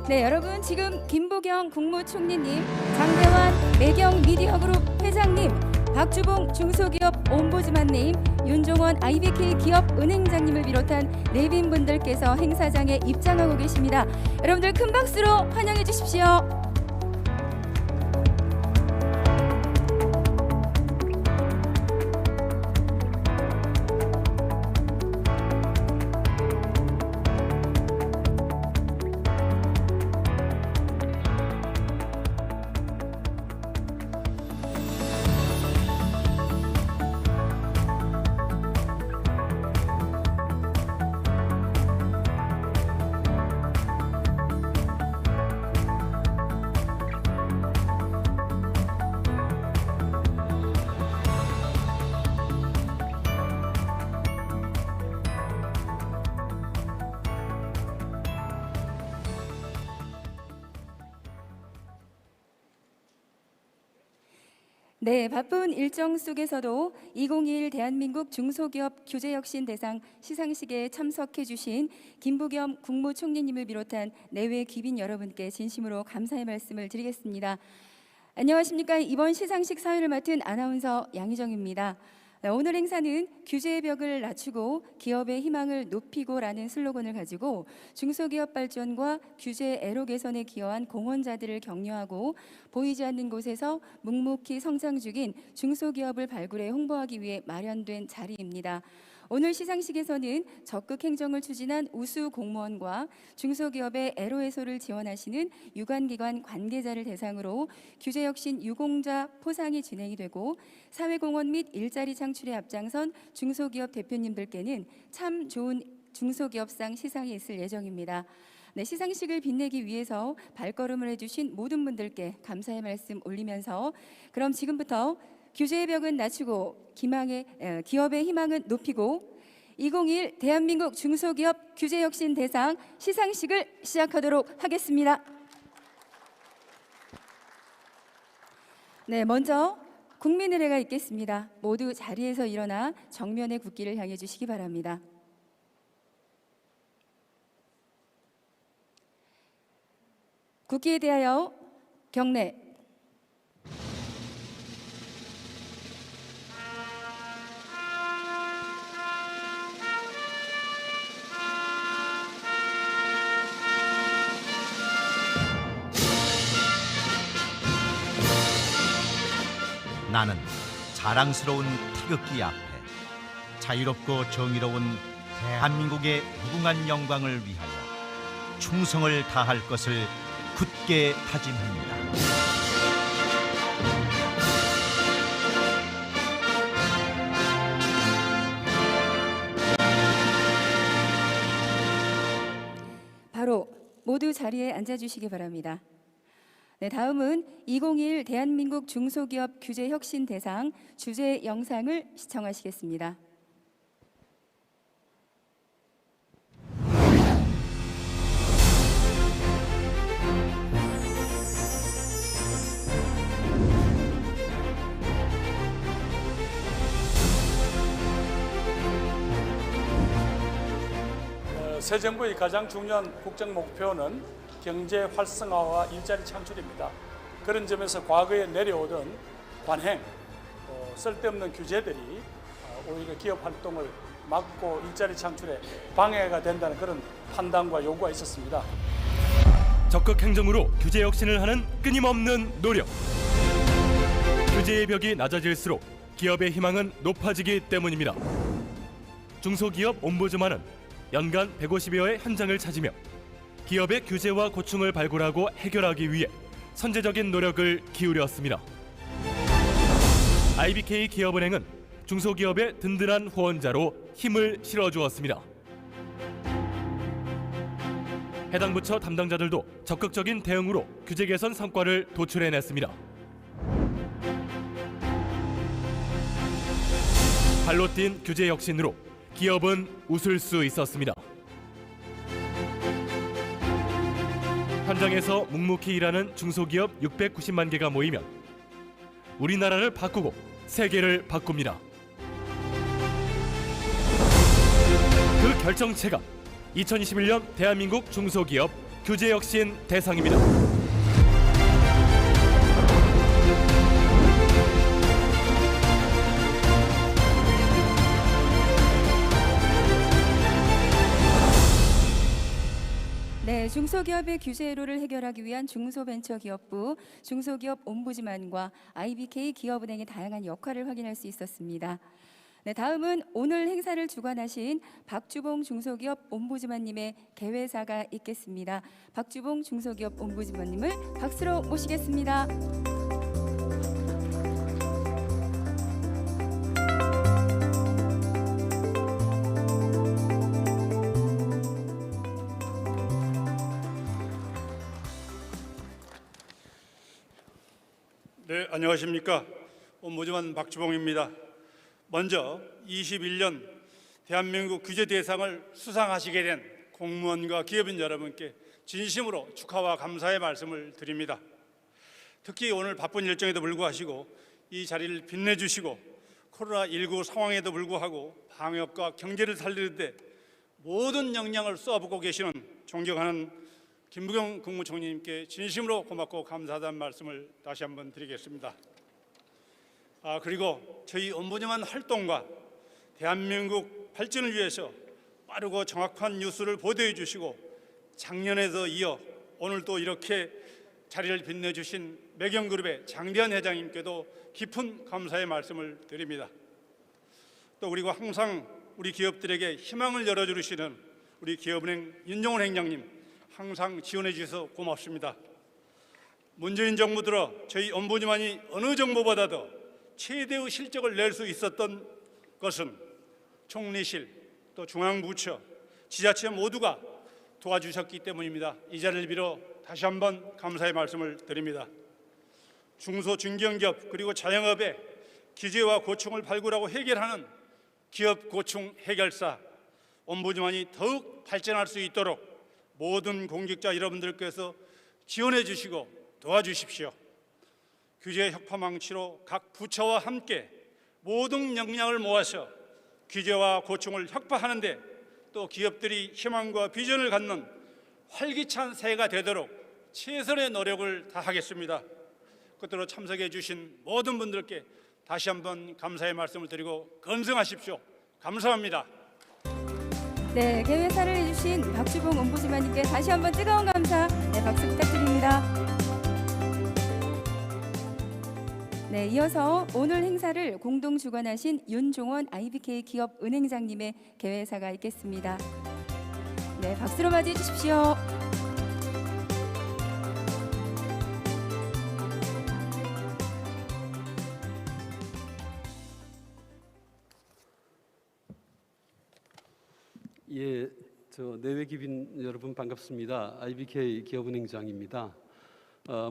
네, 여러분 지금 김부경 국무총리님, 장대환 매경미디어그룹 회장님, 박주봉 중소기업 옴부즈만님, 윤종원 IBK 기업은행장님을 비롯한 내빈분들께서 행사장에 입장하고 계십니다. 여러분들 큰 박수로 환영해 주십시오. 네, 바쁜 일정 속에서도 2021 대한민국 중소기업 규제혁신 대상 시상식에 참석해 주신 김부겸 국무총리님을 비롯한 내외 귀빈 여러분께 진심으로 감사의 말씀을 드리겠습니다. 안녕하십니까? 이번 시상식 사회를 맡은 아나운서 양희정입니다. 오늘 행사는 규제의 벽을 낮추고 기업의 희망을 높이고라는 슬로건을 가지고 중소기업 발전과 규제 애로 개선에 기여한 공헌자들을 격려하고 보이지 않는 곳에서 묵묵히 성장 중인 중소기업을 발굴해 홍보하기 위해 마련된 자리입니다. 오늘 시상식에서는 적극 행정을 추진한 우수 공무원과 중소기업의 애로 해소를 지원하시는 유관기관 관계자를 대상으로 규제혁신 유공자 포상이 진행이 되고 사회공헌 및 일자리 창출에 앞장선 중소기업 대표님들께는 참 좋은 중소기업상 시상이 있을 예정입니다. 네, 시상식을 빛내기 위해서 발걸음을 해주신 모든 분들께 감사의 말씀 올리면서 그럼 지금부터 규제의 벽은 낮추고 기업의 희망은 높이고 2021 대한민국 중소기업 규제혁신 대상 시상식을 시작하도록 하겠습니다. 네, 먼저 국민의례가 있겠습니다. 모두 자리에서 일어나 정면의 국기를 향해 주시기 바랍니다. 국기에 대하여 경례. 나는 자랑스러운 태극기 앞에 자유롭고 정의로운 대한민국의 무궁한 영광을 위하여 충성을 다할 것을 굳게 다짐합니다. 바로 모두 자리에 앉아주시기 바랍니다. 네, 다음은 2021 대한민국 중소기업 규제혁신 대상 주제 영상을 시청하시겠습니다. 새 정부의 가장 중요한 국정 목표는 경제 활성화와 일자리 창출입니다. 그런 점에서 과거에 내려오던 관행, 쓸데없는 규제들이 오히려 기업 활동을 막고 일자리 창출에 방해가 된다는 그런 판단과 요구가 있었습니다. 적극 행정으로 규제 혁신을 하는 끊임없는 노력. 규제의 벽이 낮아질수록 기업의 희망은 높아지기 때문입니다. 중소기업 옴부즈만은 연간 150여의 현장을 찾으며 기업의 규제와 고충을 발굴하고 해결하기 위해 선제적인 노력을 기울였습니다. IBK 기업은행은 중소기업의 든든한 후원자로 힘을 실어주었습니다. 해당 부처 담당자들도 적극적인 대응으로 규제 개선 성과를 도출해냈습니다. 발로 뛴 규제 혁신으로 기업은 웃을 수 있었습니다. 현장에서 묵묵히 일하는 중소기업 690만 개가 모이면 우리나라를 바꾸고 세계를 바꿉니다. 그 결정체가 2021년 대한민국 중소기업 규제혁신 대상입니다. 네, 중소기업의 규제 애로를 해결하기 위한 중소벤처기업부, 중소기업 옴부즈만과 IBK 기업은행의 다양한 역할을 확인할 수 있었습니다. 네, 다음은 오늘 행사를 주관하신 박주봉 중소기업 옴부즈만님의 개회사가 있겠습니다. 박주봉 중소기업 옴부즈만님을 박수로 모시겠습니다. 네, 안녕하십니까. 옴부즈만 박주봉입니다. 먼저 21년 대한민국 규제 대상을 수상하시게 된 공무원과 기업인 여러분께 진심으로 축하와 감사의 말씀을 드립니다. 특히 오늘 바쁜 일정에도 불구하시고 이 자리를 빛내주시고 코로나19 상황에도 불구하고 방역과 경제를 살리는 데 모든 역량을 쏟아붓고 계시는 존경하는 김부겸 국무총리님께 진심으로 고맙고 감사하다는 말씀을 다시 한번 드리겠습니다. 그리고 저희 옴부즈만 활동과 대한민국 발전을 위해서 빠르고 정확한 뉴스를 보도해 주시고 작년에도 이어 오늘 또 이렇게 자리를 빛내주신 매경그룹의 장대한 회장님께도 깊은 감사의 말씀을 드립니다. 또 그리고 항상 우리 기업들에게 희망을 열어주시는 우리 기업은행 윤종원 행장님 항상 지원해 주셔서 고맙습니다. 문재인 정부 들어 저희 옴부즈만이 어느 정부보다도 최대의 실적을 낼 수 있었던 것은 총리실, 또 중앙부처, 지자체 모두가 도와주셨기 때문입니다. 이 자리를 빌어 다시 한번 감사의 말씀을 드립니다. 중소 중견기업 그리고 자영업의 기재와 고충을 발굴하고 해결하는 기업 고충 해결사 옴부즈만이 더욱 발전할 수 있도록 모든 공직자 여러분들께서 지원해 주시고 도와주십시오. 규제 혁파 망치로 각 부처와 함께 모든 역량을 모아서 규제와 고충을 혁파하는 데 또 기업들이 희망과 비전을 갖는 활기찬 새해가 되도록 최선의 노력을 다하겠습니다. 끝으로 참석해 주신 모든 분들께 다시 한번 감사의 말씀을 드리고 건승하십시오. 감사합니다. 네, 개회사를 해주신 박주봉 옴부즈만님께 다시 한번 뜨거운 감사, 박수 부탁드립니다. 네, 이어서 오늘 행사를 공동 주관하신 윤종원 IBK 기업은행장님의 개회사가 있겠습니다. 네, 박수로 맞이해 주십시오. 예, 내외 기빈 여러분 반갑습니다. IBK 기업은행장입니다.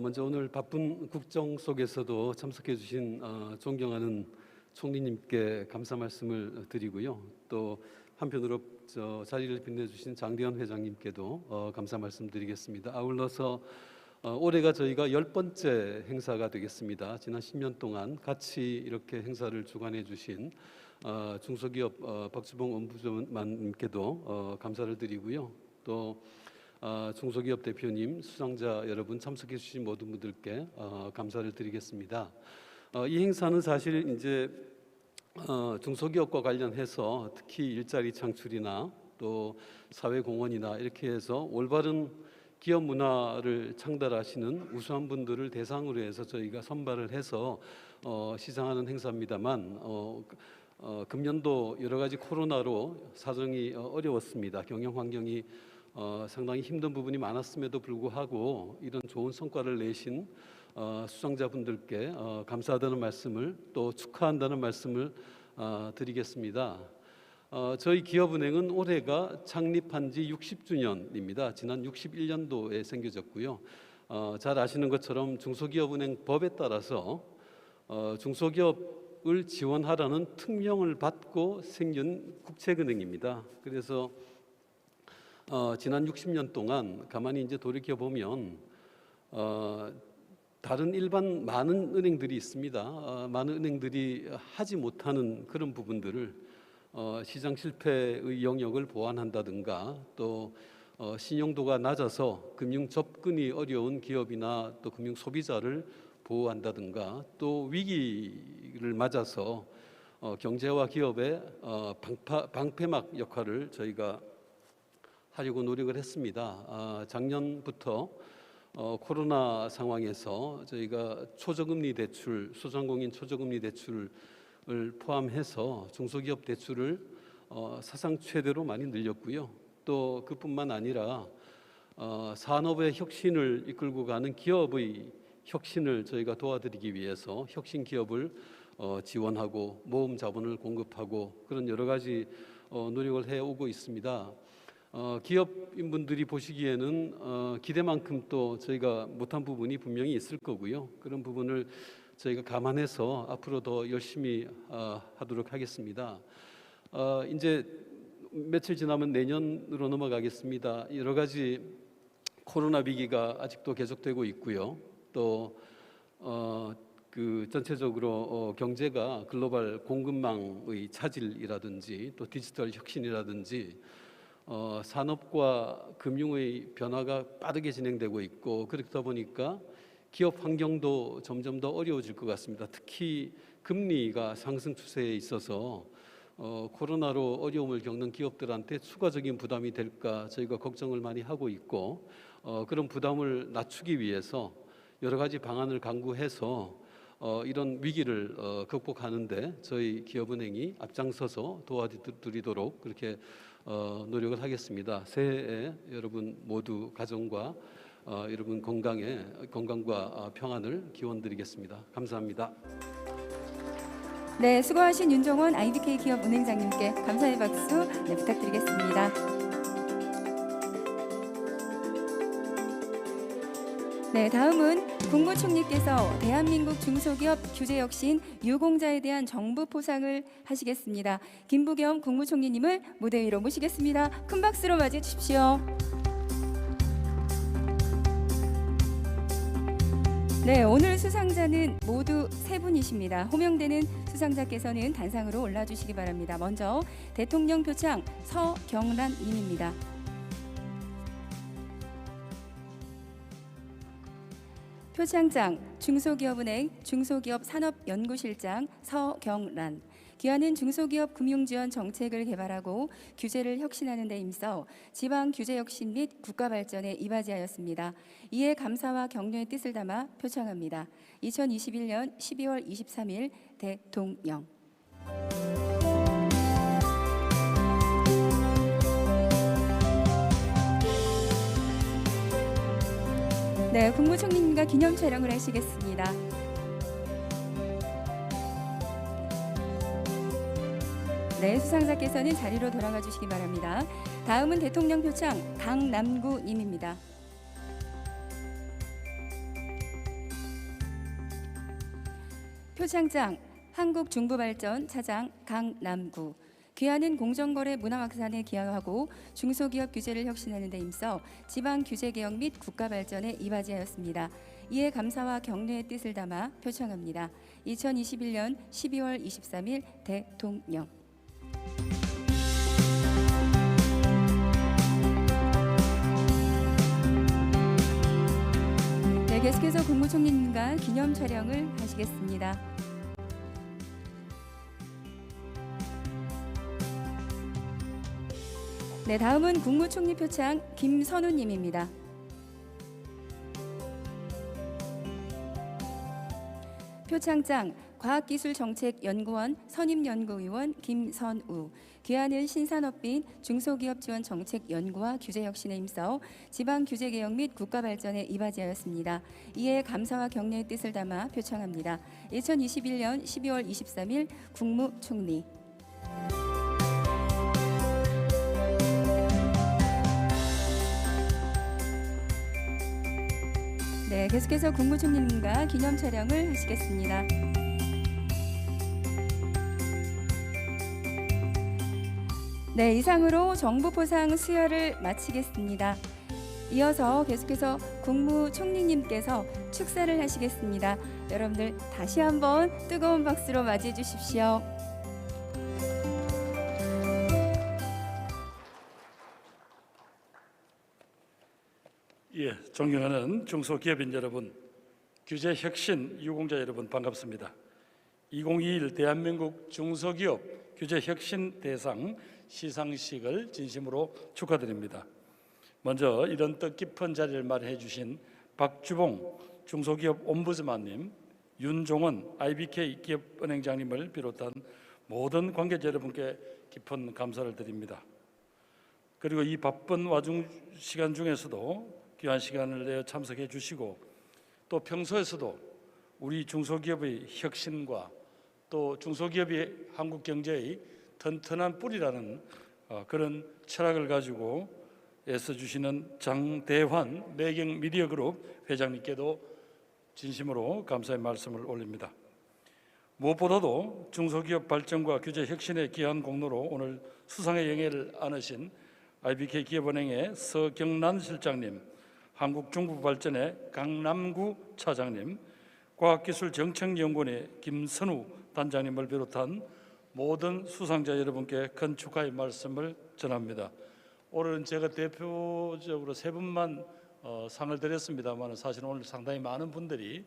먼저 오늘 바쁜 국정 속에서도 참석해 주신 존경하는 총리님께 감사 말씀을 드리고요. 또 한편으로 자리를 빛내주신 장대현 회장님께도 감사 말씀드리겠습니다. 아울러서 올해가 저희가 10번째 행사가 되겠습니다. 지난 10년 동안 같이 이렇게 행사를 주관해 주신 중소기업 박주봉 옴부즈만님께도 감사를 드리고요. 또 중소기업 대표님, 수상자 여러분 참석해 주신 모든 분들께 감사를 드리겠습니다. 이 행사는 사실 이제 중소기업과 관련해서 특히 일자리 창출이나 또 사회 공헌이나 이렇게 해서 올바른 기업 문화를 창달하시는 우수한 분들을 대상으로 해서 저희가 선발을 해서 시상하는 행사입니다만 금년도 여러 가지 코로나로 사정이 어려웠습니다. 경영 환경이 상당히 힘든 부분이 많았음에도 불구하고 이런 좋은 성과를 내신 수상자분들께 감사하다는 말씀을 또 축하한다는 말씀을 드리겠습니다. 저희 기업은행은 올해가 창립한 지 60주년입니다. 지난 61년도에 생겨졌고요. 잘 아시는 것처럼 중소기업은행 법에 따라서 중소기업을 지원하라는 특명을 받고 생긴 국책은행입니다. 그래서 지난 60년 동안 가만히 이제 돌이켜 보면 다른 일반 많은 은행들이 있습니다. 많은 은행들이 하지 못하는 그런 부분들을 시장 실패의 영역을 보완한다든가 또 신용도가 낮아서 금융 접근이 어려운 기업이나 또 금융 소비자를 보호한다든가, 또 위기를 맞아서 경제와 기업의 방패막 역할을 저희가 하려고 노력을 했습니다. 작년부터 코로나 상황에서 저희가 초저금리 대출, 소상공인 초저금리 대출을 포함해서 중소기업 대출을 사상 최대로 많이 늘렸고요. 또 그뿐만 아니라 산업의 혁신을 이끌고 가는 기업의 혁신을 저희가 도와드리기 위해서 혁신 기업을 지원하고 모금 자본을 공급하고 그런 여러 가지 노력을 해오고 있습니다. 기업인분들이 보시기에는 기대만큼 또 저희가 못한 부분이 분명히 있을 거고요. 그런 부분을 저희가 감안해서 앞으로 더 열심히 하도록 하겠습니다. 이제 며칠 지나면 내년으로 넘어가겠습니다. 여러 가지 코로나 위기가 아직도 계속되고 있고요. 또 그 전체적으로 경제가 글로벌 공급망의 차질이라든지 또 디지털 혁신이라든지 산업과 금융의 변화가 빠르게 진행되고 있고, 그렇다 보니까 기업 환경도 점점 더 어려워질 것 같습니다. 특히 금리가 상승 추세에 있어서 코로나로 어려움을 겪는 기업들한테 추가적인 부담이 될까 저희가 걱정을 많이 하고 있고, 그런 부담을 낮추기 위해서 여러 가지 방안을 강구해서 이런 위기를 극복하는데 저희 기업은행이 앞장서서 도와드리도록 그렇게 노력을 하겠습니다. 새해에 여러분 모두 가정과 여러분 건강과 평안을 기원드리겠습니다. 감사합니다. 네, 수고하신 윤정원 IBK 기업 은행장님께 감사의 박수 부탁드리겠습니다. 네, 다음은 국무총리께서 대한민국 중소기업 규제혁신 유공자에 대한 정부 포상을 하시겠습니다. 김부겸 국무총리님을 무대 위로 모시겠습니다. 큰 박수로 맞이해 주십시오. 네, 오늘 수상자는 모두 3분이십니다. 호명되는 수상자께서는 단상으로 올라주시기 바랍니다. 먼저 대통령 표창 서경란 님입니다. 표창장 중소기업은행 중소기업산업연구실장 서경란. 기한은 중소기업 금융지원 정책을 개발하고 규제를 혁신하는 데 힘써 지방 규제 혁신 및 국가 발전에 이바지하였습니다. 이에 감사와 격려의 뜻을 담아 표창합니다. 2021년 12월 23일 대통령. 네, 국무총리님과 기념 촬영을 하시겠습니다. 네, 수상자께서는 자리로 돌아가 주시기 바랍니다. 다음은 대통령 표창 강남구 님입니다. 표창장 한국중부발전 차장 강남구. 귀하는 공정거래 문화 확산에 기여하고 중소기업 규제를 혁신하는 데 힘써 지방 규제 개혁 및 국가 발전에 이바지하였습니다. 이에 감사와 격려의 뜻을 담아 표창합니다. 2021년 12월 23일 대통령. 네, 계속해서 국무총리님과 기념 촬영을 하시겠습니다. 네, 다음은 국무총리 표창 김선우님입니다. 표창장 과학기술정책연구원 선임연구위원 김선우. 귀하는 신산업빈 중소기업 지원 정책 연구와 규제 혁신에 힘써 지방 규제 개혁 및 국가 발전에 이바지하였습니다. 이에 감사와 격려의 뜻을 담아 표창합니다. 2021년 12월 23일 국무총리. 네, 계속해서 국무총리님과 기념 촬영을 하시겠습니다. 네, 이상으로 정부 포상 수여를 마치겠습니다. 이어서 계속해서 국무총리님께서 축사를 하시겠습니다. 여러분들 다시 한번 뜨거운 박수로 맞이해 주십시오. 존경하는 중소기업인 여러분, 규제혁신 유공자 여러분 반갑습니다. 2021 대한민국 중소기업 규제혁신 대상 시상식을 진심으로 축하드립니다. 먼저 이런 뜻깊은 자리를 마련해 주신 박주봉 중소기업 옴부즈만님, 윤종원 IBK 기업은행장님을 비롯한 모든 관계자 여러분께 깊은 감사를 드립니다. 그리고 이 바쁜 시간 중에서도 귀한 시간을 내어 참석해 주시고 또 평소에서도 우리 중소기업의 혁신과 또 중소기업이 한국 경제의 튼튼한 뿌리라는 그런 철학을 가지고 애써주시는 장대환 매경미디어그룹 회장님께도 진심으로 감사의 말씀을 올립니다. 무엇보다도 중소기업 발전과 규제 혁신에 기여한 공로로 오늘 수상의 영예를 안으신 IBK 기업은행의 서경란 실장님, 한국중부발전의 강남구 차장님, 과학기술정책연구원의 김선우 단장님을 비롯한 모든 수상자 여러분께 큰 축하의 말씀을 전합니다. 오늘은 제가 대표적으로 세 분만 상을 드렸습니다만 사실 오늘 상당히 많은 분들이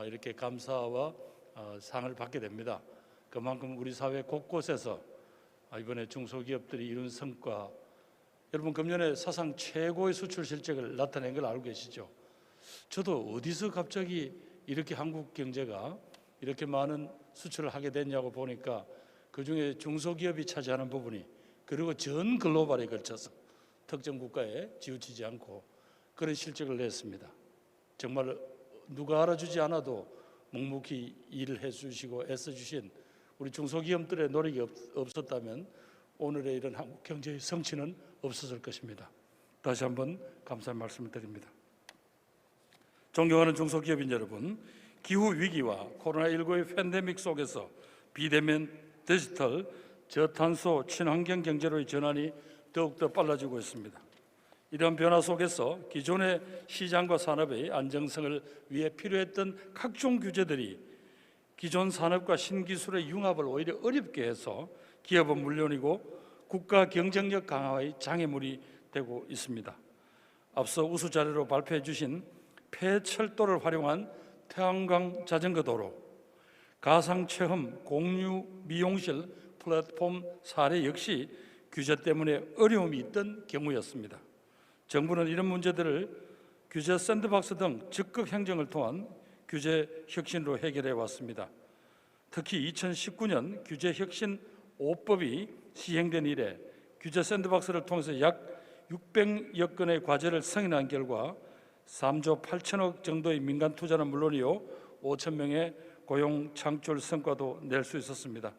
이렇게 감사와 상을 받게 됩니다. 그만큼 우리 사회 곳곳에서 이번에 중소기업들이 이룬 성과, 여러분 금년에 사상 최고의 수출 실적을 나타낸 걸 알고 계시죠? 저도 어디서 갑자기 이렇게 한국 경제가 이렇게 많은 수출을 하게 됐냐고 보니까 그중에 중소기업이 차지하는 부분이, 그리고 전 글로벌에 걸쳐서 특정 국가에 치우치지 않고 그런 실적을 냈습니다. 정말 누가 알아주지 않아도 묵묵히 일을 해주시고 애써주신 우리 중소기업들의 노력이 없었다면 오늘의 이런 한국 경제의 성취는 없었을 것입니다. 다시 한번 감사의 말씀을 드립니다. 존경하는 중소기업인 여러분, 기후 위기와 코로나19의 팬데믹 속에서 비대면 디지털 저탄소 친환경 경제로의 전환이 더욱더 빨라지고 있습니다. 이런 변화 속에서 기존의 시장과 산업의 안정성을 위해 필요했던 각종 규제들이 기존 산업과 신기술의 융합을 오히려 어렵게 해서 기업은 물론이고 국가 경쟁력 강화의 장애물이 되고 있습니다. 앞서 우수 자료로 발표해 주신 폐철도를 활용한 태양광 자전거 도로, 가상체험 공유 미용실 플랫폼 사례 역시 규제 때문에 어려움이 있던 경우였습니다. 정부는 이런 문제들을 규제 샌드박스 등 적극 행정을 통한 규제 혁신으로 해결해 왔습니다. 특히 2019년 규제 혁신 5법이 시행된 이래 규제 샌드박스를 통해서 약 600여 건의 과제를 승인한 결과 3조 8천억 정도의 민간 투자는 물론이요 5천 명의 고용 창출 성과도 낼 수 있었습니다.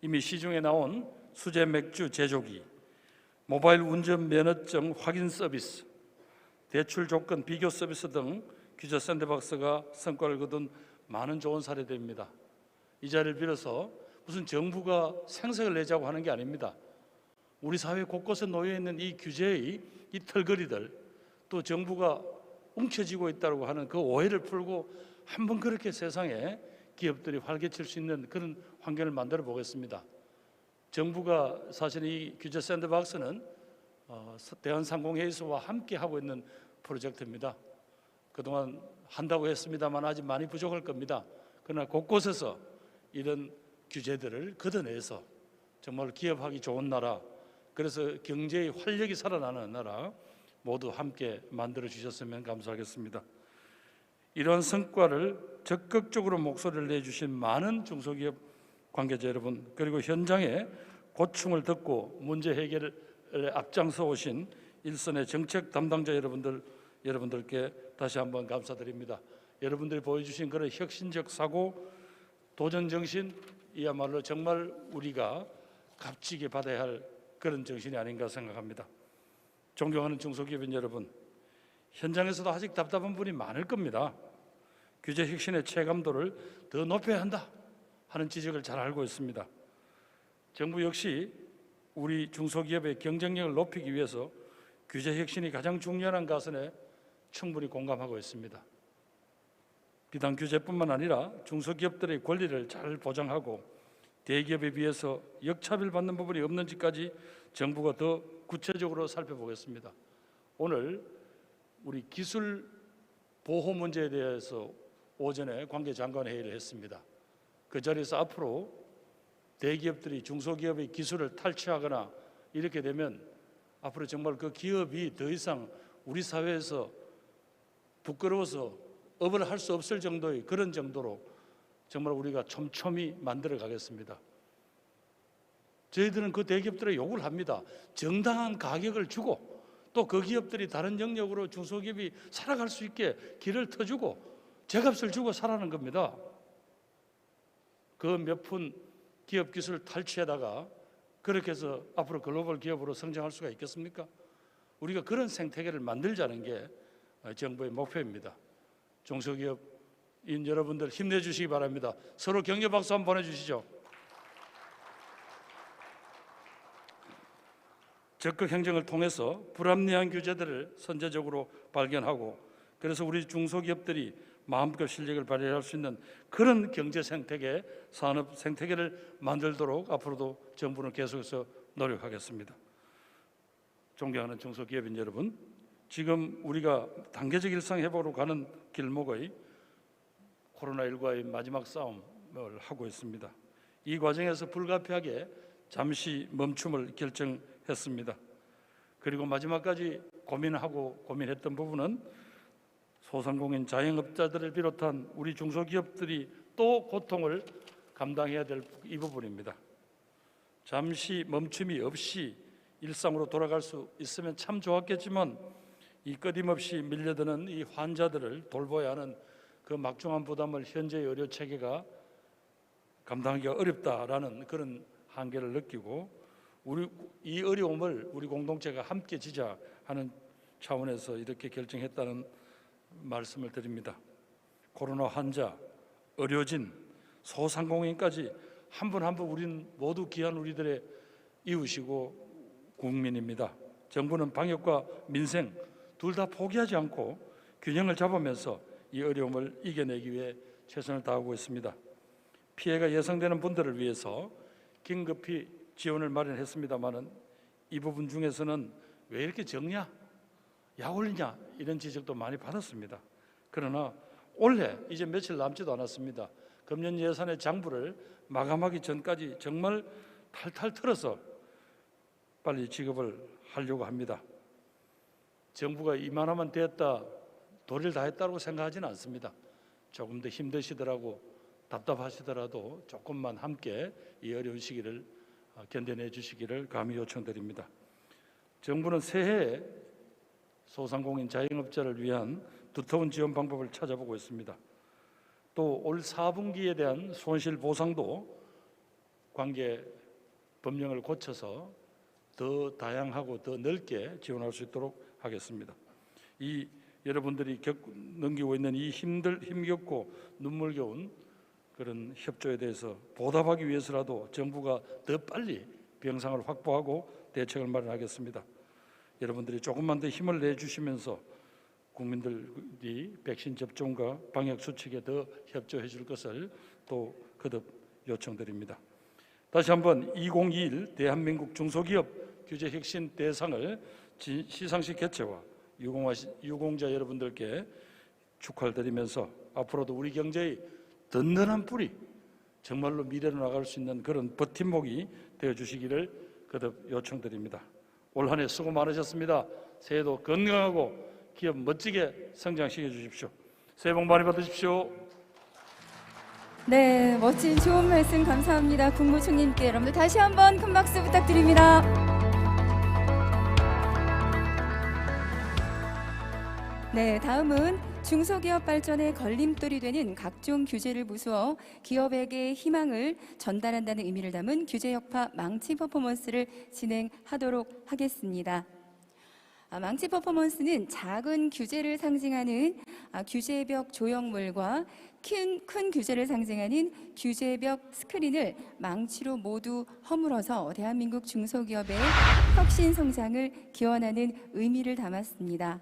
이미 시중에 나온 수제 맥주 제조기, 모바일 운전 면허증 확인 서비스, 대출 조건 비교 서비스 등 규제 샌드박스가 성과를 거둔 많은 좋은 사례들입니다. 이 자리를 빌어서 무슨 정부가 생색을 내자고 하는 게 아닙니다. 우리 사회 곳곳에 놓여 있는 이 규제의 이 털거리들, 또 정부가 움켜쥐고 있다고 하는 그 오해를 풀고 한번 그렇게 세상에 기업들이 활개칠 수 있는 그런 환경을 만들어 보겠습니다. 정부가 사실 이 규제 샌드박스는 대한상공회의소와 함께 하고 있는 프로젝트입니다. 그동안 한다고 했습니다만 아직 많이 부족할 겁니다. 그러나 곳곳에서 이런 규제들을 걷어내서 정말 기업하기 좋은 나라, 그래서 경제의 활력이 살아나는 나라 모두 함께 만들어 주셨으면 감사하겠습니다. 이러한 성과를 적극적으로 목소리를 내주신 많은 중소기업 관계자 여러분, 그리고 현장에 고충을 듣고 문제 해결에 앞장서 오신 일선의 정책 담당자 여러분들께 다시 한번 감사드립니다. 여러분들이 보여주신 그런 혁신적 사고, 도전 정신, 이야말로 정말 우리가 값지게 받아야 할 그런 정신이 아닌가 생각합니다. 존경하는 중소기업인 여러분, 현장에서도 아직 답답한 분이 많을 겁니다. 규제 혁신의 체감도를 더 높여야 한다 하는 지적을 잘 알고 있습니다. 정부 역시 우리 중소기업의 경쟁력을 높이기 위해서 규제 혁신이 가장 중요한 것에 충분히 공감하고 있습니다. 비단 규제뿐만 아니라 중소기업들의 권리를 잘 보장하고 대기업에 비해서 역차별받는 부분이 없는지까지 정부가 더 구체적으로 살펴보겠습니다. 오늘 우리 기술 보호 문제에 대해서 오전에 관계장관 회의를 했습니다. 그 자리에서 앞으로 대기업들이 중소기업의 기술을 탈취하거나 이렇게 되면 앞으로 정말 그 기업이 더 이상 우리 사회에서 부끄러워서 업을 할 수 없을 정도의 그런 정도로 정말 우리가 촘촘히 만들어 가겠습니다. 저희들은 그 대기업들에 요구를 합니다. 정당한 가격을 주고 또 그 기업들이 다른 영역으로 중소기업이 살아갈 수 있게 길을 터주고 제값을 주고 살아는 겁니다. 그 몇 푼 기업 기술 탈취에다가 그렇게 해서 앞으로 글로벌 기업으로 성장할 수가 있겠습니까? 우리가 그런 생태계를 만들자는 게 정부의 목표입니다. 중소기업인 여러분들 힘내주시기 바랍니다. 서로 격려 박수 한번 보내주시죠. 적극 행정을 통해서 불합리한 규제들을 선제적으로 발견하고 그래서 우리 중소기업들이 마음껏 실력을 발휘할 수 있는 그런 경제 생태계, 산업 생태계를 만들도록 앞으로도 정부는 계속해서 노력하겠습니다. 존경하는 중소기업인 여러분, 지금 우리가 단계적 일상 회복으로 가는 길목의 코로나19와의 마지막 싸움을 하고 있습니다. 이 과정에서 불가피하게 잠시 멈춤을 결정했습니다. 그리고 마지막까지 고민했던 부분은 소상공인 자영업자들을 비롯한 우리 중소기업들이 또 고통을 감당해야 될 이 부분입니다. 잠시 멈춤이 없이 일상으로 돌아갈 수 있으면 참 좋았겠지만 이 끊임없이 밀려드는 이 환자들을 돌봐야 하는 그 막중한 부담을 현재의 의료 체계가 감당하기가 어렵다라는 그런 한계를 느끼고 이 어려움을 우리 공동체가 함께 지자 하는 차원에서 이렇게 결정했다는 말씀을 드립니다. 코로나 환자, 의료진, 소상공인까지 한 분 한 분 우리는 모두 귀한 우리들의 이웃이고 국민입니다. 정부는 방역과 민생 둘 다 포기하지 않고 균형을 잡으면서 이 어려움을 이겨내기 위해 최선을 다하고 있습니다. 피해가 예상되는 분들을 위해서 긴급히 지원을 마련했습니다마는 이 부분 중에서는 왜 이렇게 적냐? 약 올리냐? 이런 지적도 많이 받았습니다. 그러나 올해 이제 며칠 남지도 않았습니다. 금년 예산의 장부를 마감하기 전까지 정말 탈탈 털어서 빨리 지급을 하려고 합니다. 정부가 이만하면 됐다, 도리를 다 했다고 생각하지는 않습니다. 조금 더 힘드시더라고 답답하시더라도 조금만 함께 이 어려운 시기를 견뎌내 주시기를 감히 요청드립니다. 정부는 새해에 소상공인 자영업자를 위한 두터운 지원 방법을 찾아보고 있습니다. 또 올 4분기에 대한 손실 보상도 관계 법령을 고쳐서 더 다양하고 더 넓게 지원할 수 있도록 하겠습니다. 이 여러분들이 넘기고 있는 이 힘겹고 눈물겨운 그런 협조에 대해서 보답하기 위해서라도 정부가 더 빨리 병상을 확보하고 대책을 마련하겠습니다. 여러분들이 조금만 더 힘을 내주시면서 국민들이 백신 접종과 방역 수칙에 더 협조해 줄 것을 또 거듭 요청드립니다. 다시 한번 2021 대한민국 중소기업 규제 혁신 대상을 시상식 개최와 유공자 여러분들께 축하를 드리면서 앞으로도 우리 경제의 든든한 뿌리, 정말로 미래로 나갈 수 있는 그런 버팀목이 되어주시기를 거듭 요청드립니다. 올 한 해 수고 많으셨습니다. 새해도 건강하고 기업 멋지게 성장시켜 주십시오. 새해 복 많이 받으십시오. 네, 멋진 좋은 말씀 감사합니다. 국무총리님께 여러분들 다시 한번 큰 박수 부탁드립니다. 네, 다음은 중소기업 발전의 걸림돌이 되는 각종 규제를 무수어 기업에게 희망을 전달한다는 의미를 담은 규제 혁파 망치 퍼포먼스를 진행하도록 하겠습니다. 망치 퍼포먼스는 작은 규제를 상징하는 규제벽 조형물과 큰 규제를 상징하는 규제벽 스크린을 망치로 모두 허물어서 대한민국 중소기업의 혁신 성장을 기원하는 의미를 담았습니다.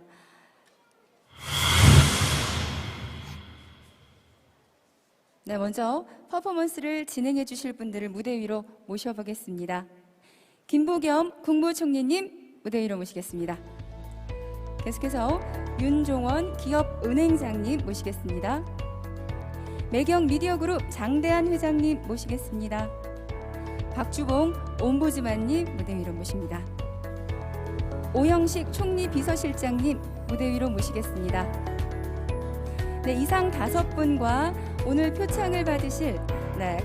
네, 먼저 퍼포먼스를 진행해 주실 분들을 무대 위로 모셔보겠습니다. 김부겸 국무총리님 무대 위로 모시겠습니다. 계속해서 윤종원 기업은행장님 모시겠습니다. 매경 미디어그룹 장대한 회장님 모시겠습니다. 박주봉 옴부즈만님 무대 위로 모십니다. 오영식 총리 비서실장님 무대 위로 모시겠습니다. 네, 이상 5분과 오늘 표창을 받으실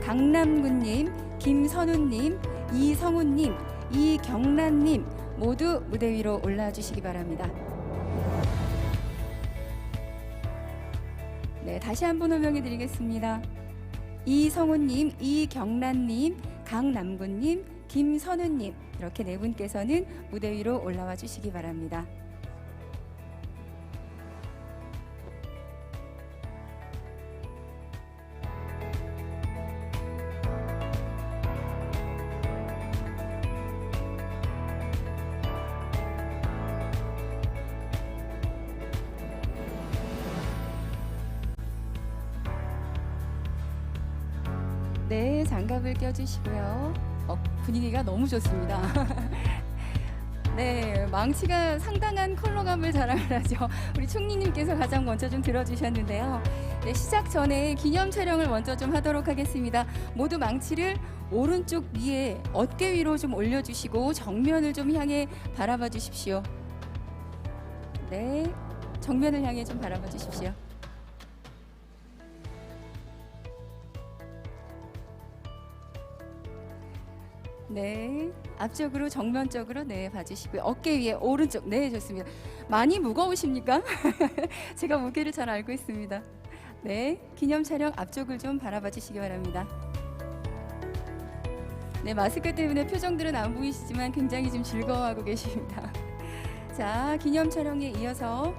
강남군님, 김선우님, 이성훈님, 이경란님 모두 무대 위로 올라주시기 바랍니다. 네, 다시 한번 호명해 드리겠습니다. 이성훈님, 이경란님, 강남군님, 김선우님 이렇게 네 분께서는 무대 위로 올라와 주시기 바랍니다. 네, 장갑을 껴주시고요. 분위기가 너무 좋습니다. 네, 망치가 상당한 컬러감을 자랑을 하죠. 우리 총리님께서 가장 먼저 좀 들어주셨는데요. 네, 시작 전에 기념 촬영을 먼저 좀 하도록 하겠습니다. 모두 망치를 오른쪽 위에 어깨 위로 좀 올려주시고 정면을 좀 향해 바라봐 주십시오. 네, 정면을 향해 좀 바라봐 주십시오. 네, 앞쪽으로 정면쪽으로 네 봐주시고요. 어깨 위에 오른쪽 네 좋습니다. 많이 무거우십니까? 제가 무게를 잘 알고 있습니다. 네, 기념 촬영 앞쪽을 좀 바라봐 주시기 바랍니다. 네, 마스크 때문에 표정들은 안 보이시지만 굉장히 좀 즐거워하고 계십니다. 자, 기념 촬영에 이어서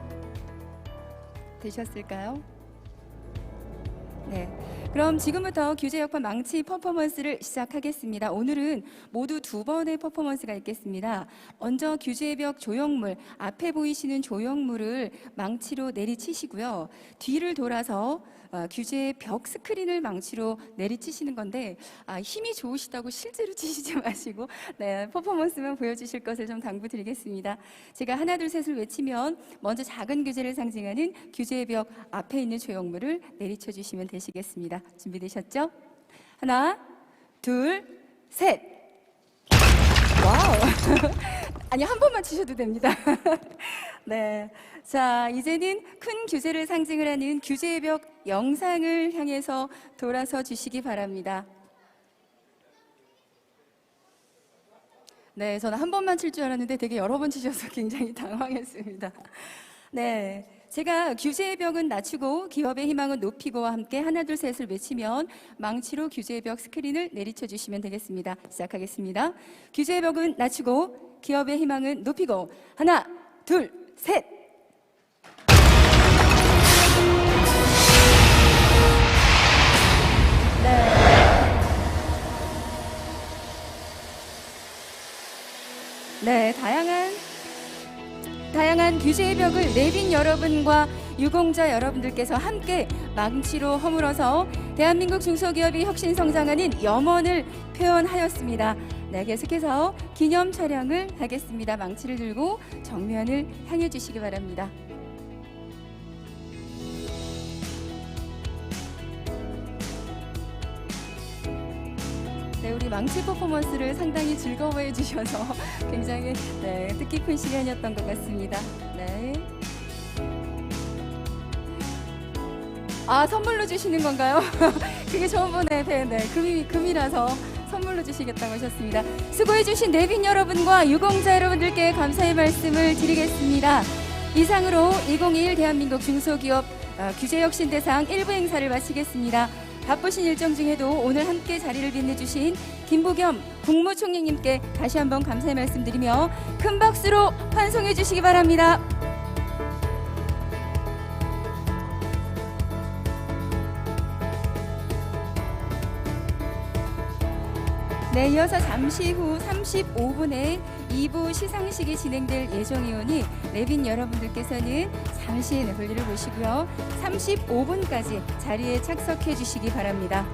되셨을까요? 네. 그럼 지금부터 규제여권 망치 퍼포먼스를 시작하겠습니다. 오늘은 모두 2번의 퍼포먼스가 있겠습니다. 먼저 규제의 벽 조형물, 앞에 보이시는 조형물을 망치로 내리치시고요. 뒤를 돌아서 규제의 벽 스크린을 망치로 내리치시는 건데 힘이 좋으시다고 실제로 치시지 마시고 네, 퍼포먼스만 보여주실 것을 좀 당부드리겠습니다. 제가 하나 둘 셋을 외치면 먼저 작은 규제를 상징하는 규제의 벽 앞에 있는 조형물을 내리쳐 주시면 되시겠습니다. 준비되셨죠? 하나, 둘, 셋. 와우. 아니, 한 번만 치셔도 됩니다. 네. 자, 이제는 큰 규제를 상징을 하는 규제의 벽 영상을 향해서 돌아서 주시기 바랍니다. 네, 저는 한 번만 칠 줄 알았는데 되게 여러 번 치셔서 굉장히 당황했습니다. 네. 제가 규제의 벽은 낮추고 기업의 희망은 높이고와 함께 하나 둘 셋을 외치면 망치로 규제의 벽 스크린을 내리쳐 주시면 되겠습니다. 시작하겠습니다. 규제의 벽은 낮추고 기업의 희망은 높이고 하나 둘 셋. 네, 다양한 규제의 벽을 내빈 여러분과 유공자 여러분들께서 함께 망치로 허물어서 대한민국 중소기업이 혁신 성장하는 염원을 표현하였습니다. 네, 계속해서 기념 촬영을 하겠습니다. 망치를 들고 정면을 향해 주시기 바랍니다. 네, 우리 망치 퍼포먼스를 상당히 즐거워해 주셔서 굉장히 뜻깊은 시간이었던 것 같습니다. 네. 선물로 주시는 건가요? 그게 처음 보네. 네, 금이라서 선물로 주시겠다고 하셨습니다. 수고해 주신 내빈 여러분과 유공자 여러분들께 감사의 말씀을 드리겠습니다. 이상으로 2021 대한민국 중소기업 규제혁신대상 1부 행사를 마치겠습니다. 바쁘신 일정 중에도 오늘 함께 자리를 빛내주신 김부겸 국무총리님께 다시 한번 감사의 말씀드리며 큰 박수로 환송해 주시기 바랍니다. 네, 이어서 잠시 후 35분에 2부 시상식이 진행될 예정이오니 내빈 여러분들께서는 잠시 볼일을 보시고요. 35분까지 자리에 착석해 주시기 바랍니다.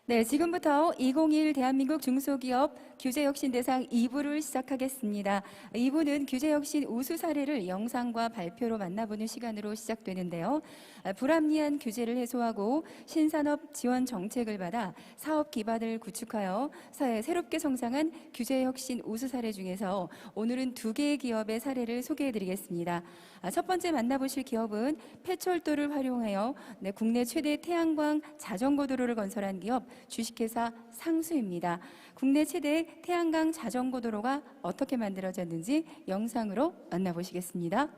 네, 지금부터 2021 대한민국 중소기업 규제혁신 대상 2부를 시작하겠습니다. 2부는 규제혁신 우수 사례를 영상과 발표로 만나보는 시간으로 시작되는데요. 불합리한 규제를 해소하고 신산업 지원 정책을 받아 사업 기반을 구축하여 새롭게 성장한 규제혁신 우수 사례 중에서 오늘은 2개의 기업의 사례를 소개해드리겠습니다. 첫 번째 만나보실 기업은 폐철도를 활용하여 국내 최대 태양광 자전거 도로를 건설한 기업 주식회사 상수입니다. 국내 최대 태양광 자전거 도로가 어떻게 만들어졌는지 영상으로 만나보시겠습니다.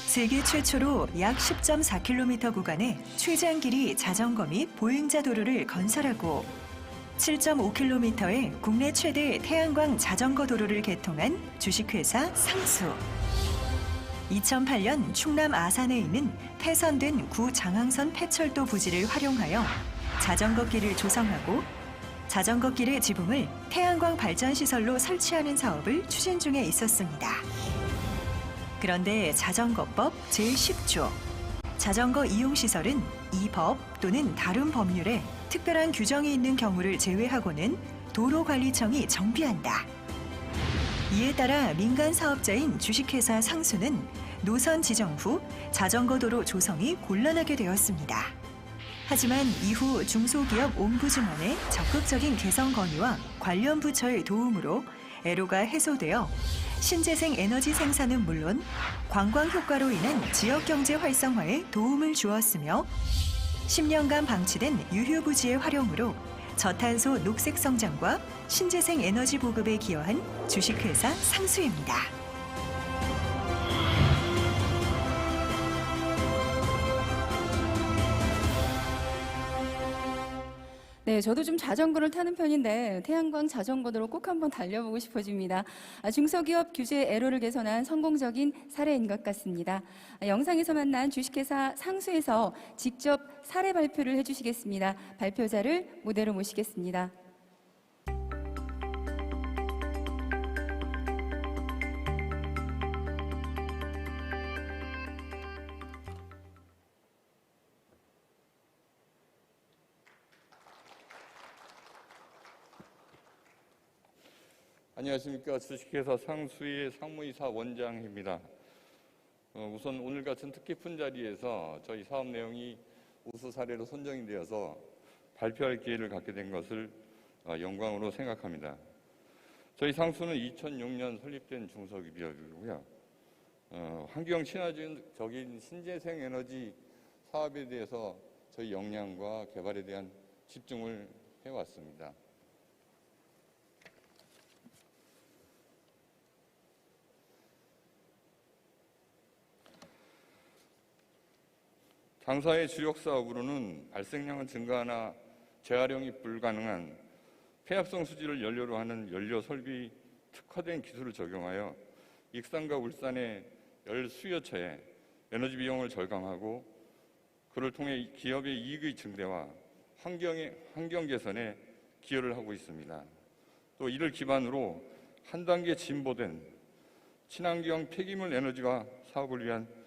세계 최초로 약 10.4km 구간의 최장 길이 자전거 및 보행자 도로를 건설하고 7.5km의 국내 최대 태양광 자전거 도로를 개통한 주식회사 상수. 2008년 충남 아산에 있는 폐선된 구장항선 폐철도 부지를 활용하여 자전거 길을 조성하고 자전거 길의 지붕을 태양광 발전 시설로 설치하는 사업을 추진 중에 있었습니다. 그런데 자전거법 제10조 자전거 이용시설은 이 법 또는 다른 법률에 특별한 규정이 있는 경우를 제외하고는 도로관리청이 정비한다. 이에 따라 민간 사업자인 주식회사 상수는 노선 지정 후 자전거 도로 조성이 곤란하게 되었습니다. 하지만 이후 중소기업 옴부즈먼의 적극적인 개선 건의와 관련 부처의 도움으로 애로가 해소되어 신재생 에너지 생산은 물론 관광 효과로 인한 지역 경제 활성화에 도움을 주었으며 10년간 방치된 유휴부지의 활용으로 저탄소 녹색 성장과 신재생 에너지 보급에 기여한 주식회사 상수입니다. 네, 저도 좀 자전거를 타는 편인데 태양광 자전거도로 꼭 한번 달려보고 싶어집니다. 중소기업 규제 애로를 개선한 성공적인 사례인 것 같습니다. 영상에서 만난 주식회사 상수에서 직접 사례 발표를 해주시겠습니다. 발표자를 무대로 모시겠습니다. 안녕하십니까. 주식회사 상수의 상무이사 원장입니다. 우선 오늘 같은 뜻깊은 자리에서 저희 사업 내용이 우수 사례로 선정이 되어서 발표할 기회를 갖게 된 것을 영광으로 생각합니다. 저희 상수는 2006년 설립된 중소기업이고요. 환경 친화적인 신재생 에너지 사업에 대해서 저희 역량과 개발에 대한 집중을 해왔습니다. 당사의 주력 사업으로는 발생량은 증가하나 재활용이 불가능한 폐합성 수지를 연료로 하는 연료 설비 특화된 기술을 적용하여 익산과 울산의 열 수요처에 에너지 비용을 절감하고 그를 통해 기업의 이익의 증대와 환경 개선에 기여를 하고 있습니다. 또 이를 기반으로 한 단계 진보된 친환경 폐기물 에너지화 사업을 위한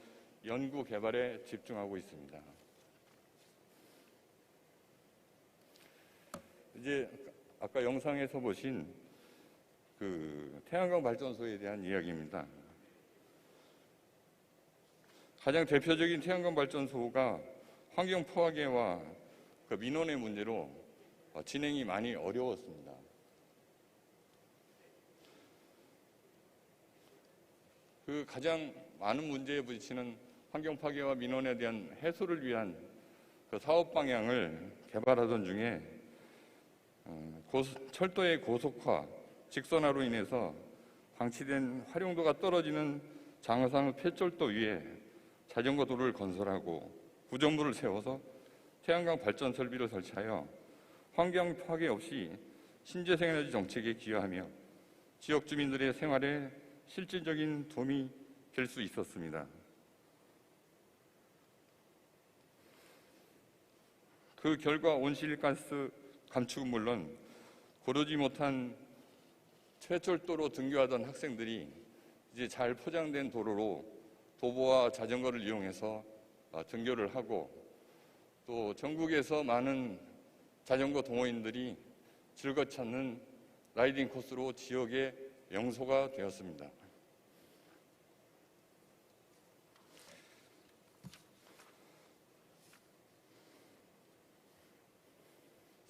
연구 개발에 집중하고 있습니다. 이제 아까 영상에서 보신 태양광 발전소에 대한 이야기입니다. 가장 대표적인 태양광 발전소가 환경 포화계와 민원의 문제로 진행이 많이 어려웠습니다. 가장 많은 문제에 부딪히는 환경 파괴와 민원에 대한 해소를 위한 사업 방향을 개발하던 중에 철도의 고속화, 직선화로 인해서 방치된 활용도가 떨어지는 장어상 폐철도 위에 자전거 도로를 건설하고 구정부를 세워서 태양광 발전 설비를 설치하여 환경 파괴 없이 신재생 에너지 정책에 기여하며 지역 주민들의 생활에 실질적인 도움이 될 수 있었습니다. 그 결과 온실가스 감축은 물론 고르지 못한 최철도로 등교하던 학생들이 이제 잘 포장된 도로로 도보와 자전거를 이용해서 등교를 하고, 또 전국에서 많은 자전거 동호인들이 즐겨 찾는 라이딩 코스로 지역의 명소가 되었습니다.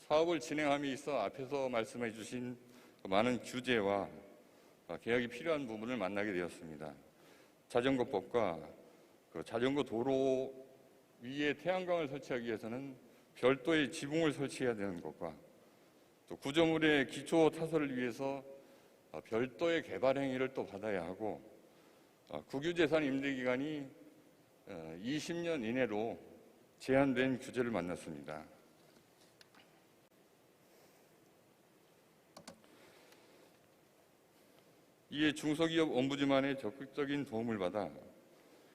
사업을 진행함에 있어 앞에서 말씀해 주신 많은 규제와 개혁이 필요한 부분을 만나게 되었습니다. 자전거법과 자전거 도로 위에 태양광을 설치하기 위해서는 별도의 지붕을 설치해야 되는 것과, 또 구조물의 기초 타설을 위해서 별도의 개발 행위를 또 받아야 하고, 국유재산 임대기간이 20년 이내로 제한된 규제를 만났습니다. 이에 중소기업 옴부즈만의 적극적인 도움을 받아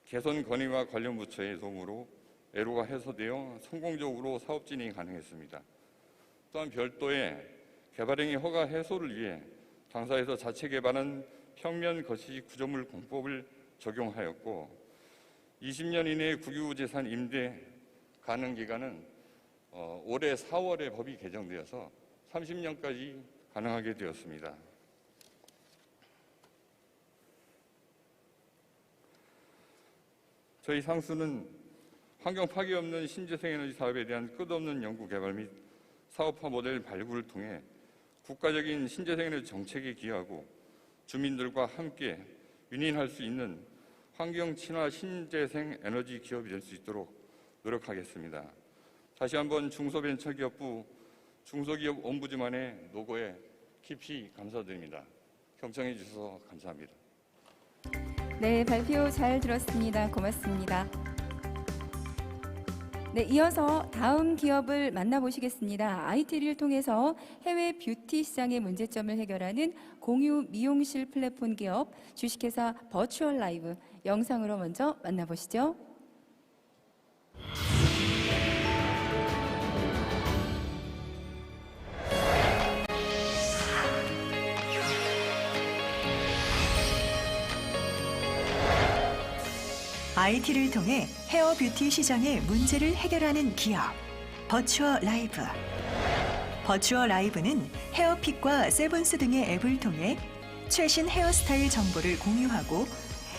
개선 건의와 관련 부처의 도움으로 애로가 해소되어 성공적으로 사업 진행이 가능했습니다. 또한 별도의 개발행위 허가 해소를 위해 당사에서 자체 개발한 평면 거시 구조물 공법을 적용하였고, 20년 이내 국유재산 임대 가능 기간은 올해 4월에 법이 개정되어서 30년까지 가능하게 되었습니다. 저희 상수는 환경 파괴 없는 신재생에너지 사업에 대한 끝없는 연구 개발 및 사업화 모델 발굴을 통해 국가적인 신재생에너지 정책에 기여하고 주민들과 함께 윈윈할 수 있는 환경 친화 신재생 에너지 기업이 될 수 있도록 노력하겠습니다. 다시 한번 중소벤처기업부 중소기업 옴부즈만의 노고에 깊이 감사드립니다. 경청해 주셔서 감사합니다. 네, 발표 잘 들었습니다. 고맙습니다. 네, 이어서 다음 기업을 만나보시겠습니다. IT를 통해서 해외 뷰티 시장의 문제점을 해결하는 공유 미용실 플랫폼 기업 주식회사 버추얼 라이브 영상으로 먼저 만나보시죠. IT를 통해 헤어 뷰티 시장의 문제를 해결하는 기업 버추어 라이브. 버추어 라이브는 헤어픽과 세븐스 등의 앱을 통해 최신 헤어스타일 정보를 공유하고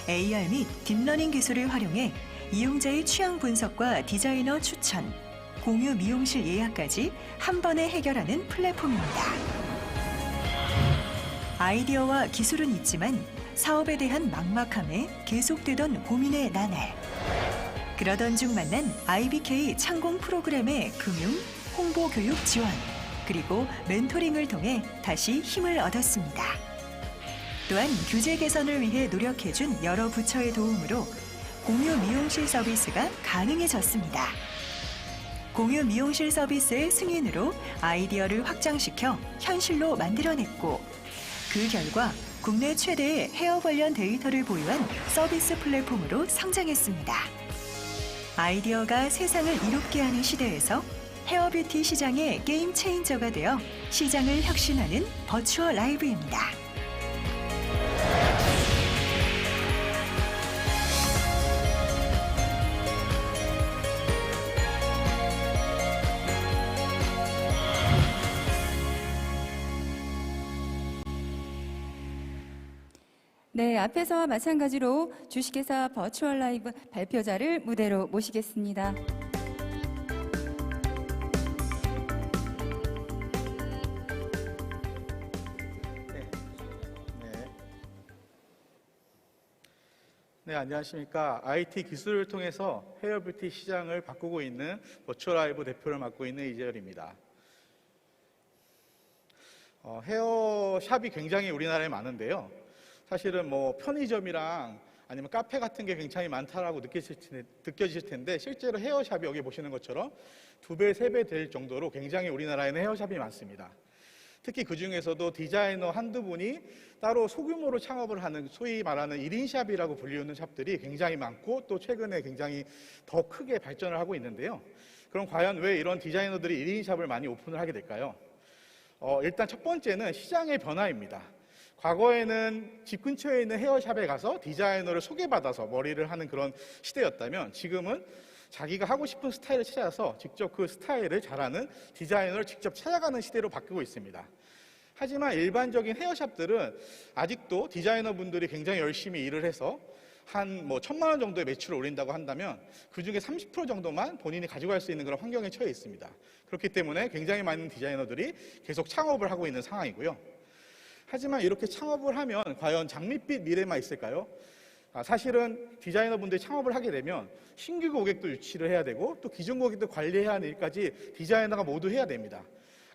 AR 및 딥러닝 기술을 활용해 이용자의 취향 분석과 디자이너 추천, 공유 미용실 예약까지 한 번에 해결하는 플랫폼입니다. 아이디어와 기술은 있지만 사업에 대한 막막함에 계속되던 고민의 나날. 그러던 중 만난 IBK 창공 프로그램의 금융, 홍보 교육 지원, 그리고 멘토링을 통해 다시 힘을 얻었습니다. 또한 규제 개선을 위해 노력해준 여러 부처의 도움으로 공유 미용실 서비스가 가능해졌습니다. 공유 미용실 서비스의 승인으로 아이디어를 확장시켜 현실로 만들어냈고, 그 결과 국내 최대의 헤어 관련 데이터를 보유한 서비스 플랫폼으로 성장했습니다. 아이디어가 세상을 이롭게 하는 시대에서 헤어 뷰티 시장의 게임 체인저가 되어 시장을 혁신하는 버추어 라이브입니다. 네, 앞에서와 마찬가지로 주식회사 버추얼 라이브 발표자를 무대로 모시겠습니다. 네, 안녕하십니까. IT 기술을 통해서 헤어 뷰티 시장을 바꾸고 있는 버추얼 라이브 대표를 맡고 있는 이재열입니다. 헤어샵이 굉장히 우리나라에 많은데요. 사실은 뭐 편의점이랑 아니면 카페 같은 게 굉장히 많다라고 느껴지실 텐데, 실제로 헤어샵이 여기 보시는 것처럼 2배, 3배 될 정도로 굉장히 우리나라에는 헤어샵이 많습니다. 특히 그 중에서도 디자이너 한두 분이 따로 소규모로 창업을 하는 소위 말하는 1인샵이라고 불리우는 샵들이 굉장히 많고, 또 최근에 굉장히 더 크게 발전을 하고 있는데요. 그럼 과연 왜 이런 디자이너들이 1인샵을 많이 오픈을 하게 될까요? 일단 첫 번째는 시장의 변화입니다. 과거에는 집 근처에 있는 헤어샵에 가서 디자이너를 소개받아서 머리를 하는 그런 시대였다면 지금은 자기가 하고 싶은 스타일을 찾아서 직접 그 스타일을 잘하는 디자이너를 직접 찾아가는 시대로 바뀌고 있습니다. 하지만 일반적인 헤어샵들은 아직도 디자이너분들이 굉장히 열심히 일을 해서 한 1,000만 원 정도의 매출을 올린다고 한다면 그중에 30% 정도만 본인이 가져갈 수 있는 그런 환경에 처해 있습니다. 그렇기 때문에 굉장히 많은 디자이너들이 계속 창업을 하고 있는 상황이고요. 하지만 이렇게 창업을 하면 과연 장밋빛 미래만 있을까요? 사실은 디자이너분들이 창업을 하게 되면 신규 고객도 유치를 해야 되고 또 기존 고객도 관리해야 하는 일까지 디자이너가 모두 해야 됩니다.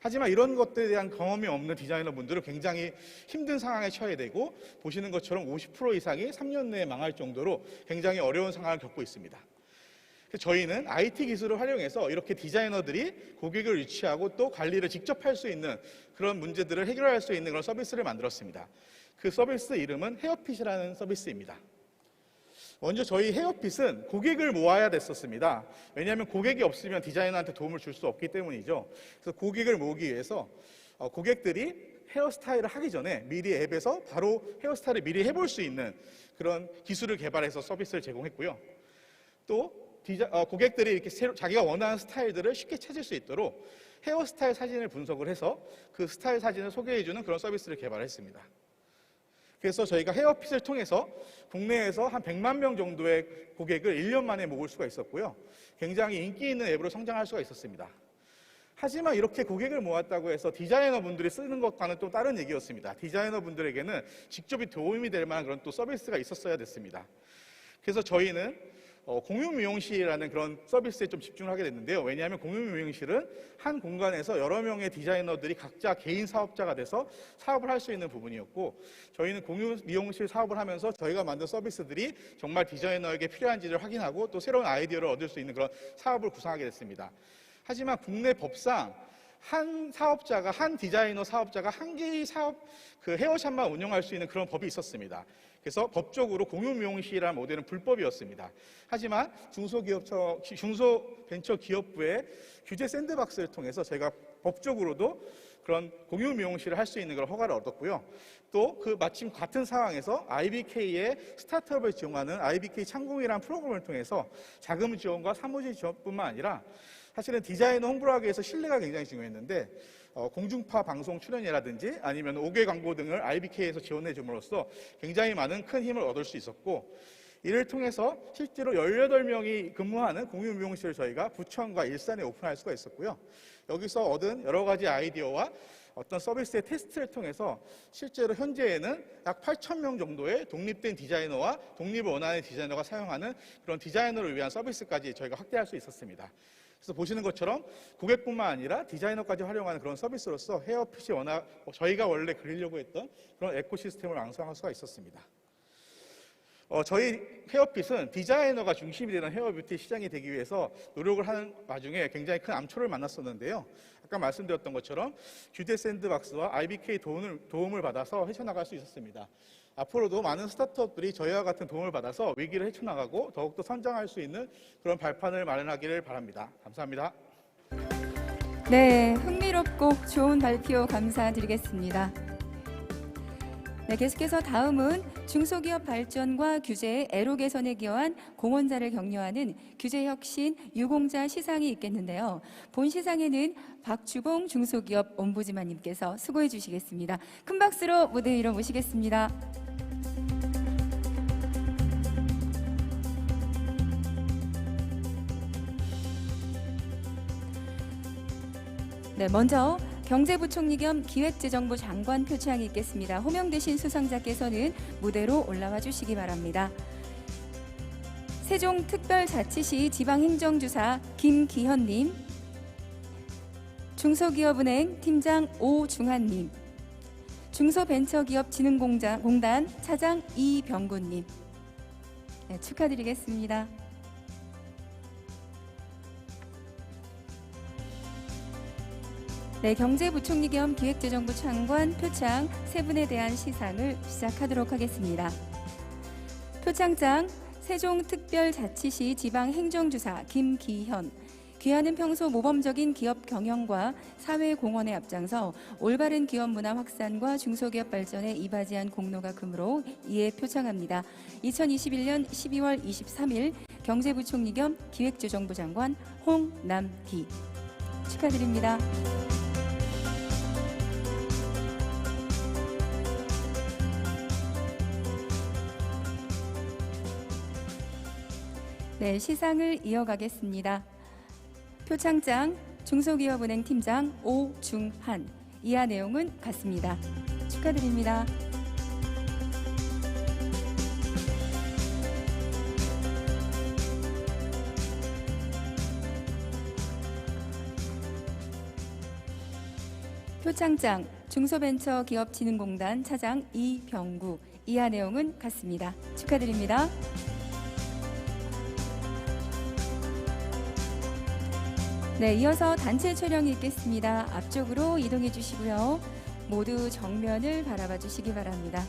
하지만 이런 것들에 대한 경험이 없는 디자이너분들은 굉장히 힘든 상황에 처해 되고 보시는 것처럼 50% 이상이 3년 내에 망할 정도로 굉장히 어려운 상황을 겪고 있습니다. 저희는 IT 기술을 활용해서 이렇게 디자이너들이 고객을 유치하고 또 관리를 직접 할 수 있는 그런 문제들을 해결할 수 있는 그런 서비스를 만들었습니다. 그 서비스 이름은 헤어핏이라는 서비스입니다. 먼저 저희 헤어핏은 고객을 모아야 됐었습니다. 왜냐하면 고객이 없으면 디자이너한테 도움을 줄 수 없기 때문이죠. 그래서 고객을 모으기 위해서 고객들이 헤어스타일을 하기 전에 미리 앱에서 바로 헤어스타일을 미리 해볼 수 있는 그런 기술을 개발해서 서비스를 제공했고요. 또 고객들이 이렇게 자기가 원하는 스타일들을 쉽게 찾을 수 있도록 헤어스타일 사진을 분석을 해서 그 스타일 사진을 소개해주는 그런 서비스를 개발했습니다. 그래서 저희가 헤어핏을 통해서 국내에서 한 100만 명 정도의 고객을 1년 만에 모을 수가 있었고요. 굉장히 인기 있는 앱으로 성장할 수가 있었습니다. 하지만 이렇게 고객을 모았다고 해서 디자이너분들이 쓰는 것과는 또 다른 얘기였습니다. 디자이너분들에게는 직접이 도움이 될 만한 그런 또 서비스가 있었어야 됐습니다. 그래서 저희는 공유 미용실이라는 그런 서비스에 좀 집중을 하게 됐는데요. 왜냐하면 공유 미용실은 한 공간에서 여러 명의 디자이너들이 각자 개인 사업자가 돼서 사업을 할 수 있는 부분이었고 저희는 공유 미용실 사업을 하면서 저희가 만든 서비스들이 정말 디자이너에게 필요한지를 확인하고 또 새로운 아이디어를 얻을 수 있는 그런 사업을 구상하게 됐습니다. 하지만 국내 법상 한 디자이너 사업자가 한 개의 그 헤어샵만 운영할 수 있는 그런 법이 있었습니다. 그래서 법적으로 공유 미용실이라는 모델은 불법이었습니다. 하지만 중소벤처기업부의 규제 샌드박스를 통해서 저희가 법적으로도 그런 공유 미용실을 할 수 있는 그런 허가를 얻었고요. 또 그 마침 같은 상황에서 IBK의 스타트업을 지원하는 IBK 창공이라는 프로그램을 통해서 자금 지원과 사무실 지원뿐만 아니라 사실은 디자이너 홍보를 하기 위해서 신뢰가 굉장히 중요했는데 공중파 방송 출연이라든지 아니면 5개 광고 등을 IBK에서 지원해 줌으로써 굉장히 많은 큰 힘을 얻을 수 있었고 이를 통해서 실제로 18명이 근무하는 공유 미용실을 저희가 부천과 일산에 오픈할 수가 있었고요. 여기서 얻은 여러 가지 아이디어와 어떤 서비스의 테스트를 통해서 실제로 현재에는 약 8,000명 정도의 독립된 디자이너와 독립을 원하는 디자이너가 사용하는 그런 디자이너를 위한 서비스까지 저희가 확대할 수 있었습니다. 그래서 보시는 것처럼 고객뿐만 아니라 디자이너까지 활용하는 그런 서비스로서 헤어핏이 저희가 원래 그리려고 했던 그런 에코시스템을 완성할 수가 있었습니다. 저희 헤어핏은 디자이너가 중심이 되는 헤어뷰티 시장이 되기 위해서 노력을 하는 와중에 굉장히 큰 암초를 만났었는데요. 아까 말씀드렸던 것처럼 규제 샌드박스와 IBK 도움을 받아서 헤쳐나갈 수 있었습니다. 앞으로도 많은 스타트업들이 저희와 같은 도움을 받아서 위기를 헤쳐나가고 더욱더 성장할 수 있는 그런 발판을 마련하기를 바랍니다. 감사합니다. 네, 흥미롭고 좋은 발표 감사드리겠습니다. 네, 계속해서 다음은 중소기업 발전과 규제의 애로 개선에 기여한 공헌자를 격려하는 규제혁신 유공자 시상이 있겠는데요. 본 시상에는 박주봉 중소기업 옴부즈만님께서 수고해 주시겠습니다. 큰 박수로 무대 위로 모시겠습니다. 네, 먼저 경제부총리 겸 기획재정부 장관 표창이 있겠습니다. 호명되신 수상자께서는 무대로 올라와 주시기 바랍니다. 세종특별자치시 지방행정주사 김기현님, 중소기업은행 팀장 오중한님, 중소벤처기업진흥공단 차장 이병구님, 네, 축하드리겠습니다. 네, 경제부총리 겸 기획재정부 장관 표창 세 분에 대한 시상을 시작하도록 하겠습니다. 표창장 세종특별자치시 지방행정주사 김기현, 귀하는 평소 모범적인 기업 경영과 사회 공헌에 앞장서 올바른 기업 문화 확산과 중소기업 발전에 이바지한 공로가 크므로 이에 표창합니다. 2021년 12월 23일 경제부총리 겸 기획조정부 장관 홍남기 축하드립니다. 네, 시상을 이어가겠습니다. 표창장 중소기업은행 팀장 오중한. 이하 내용은 같습니다. 축하드립니다. 표창장 중소벤처기업진흥공단 차장 이병구. 이하 내용은 같습니다. 축하드립니다. 네, 이어서 단체 촬영이 있겠습니다. 앞쪽으로 이동해 주시고요. 모두 정면을 바라봐 주시기 바랍니다.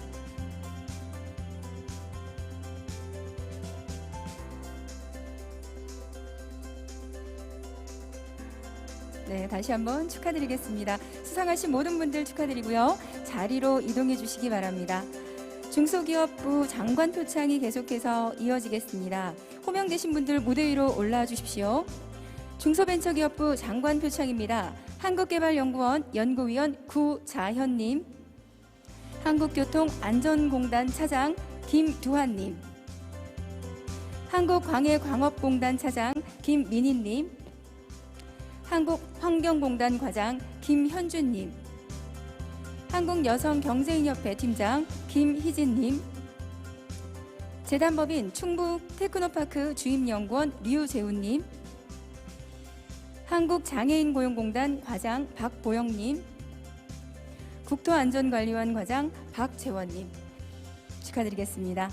네, 다시 한번 축하드리겠습니다. 수상하신 모든 분들 축하드리고요. 자리로 이동해 주시기 바랍니다. 중소기업부 장관 표창이 계속해서 이어지겠습니다. 호명되신 분들 무대 위로 올라와 주십시오. 중소벤처기업부 장관 표창입니다. 한국개발연구원 연구위원 구자현님, 한국교통안전공단 차장 김두한님, 한국광해광업공단 차장 김민희님, 한국환경공단 과장 김현준님, 한국여성경제인협회 팀장 김희진님, 재단법인 충북테크노파크 주임연구원 류재훈님, 한국장애인고용공단 과장 박보영님, 국토안전관리원 과장 박재원님 축하드리겠습니다.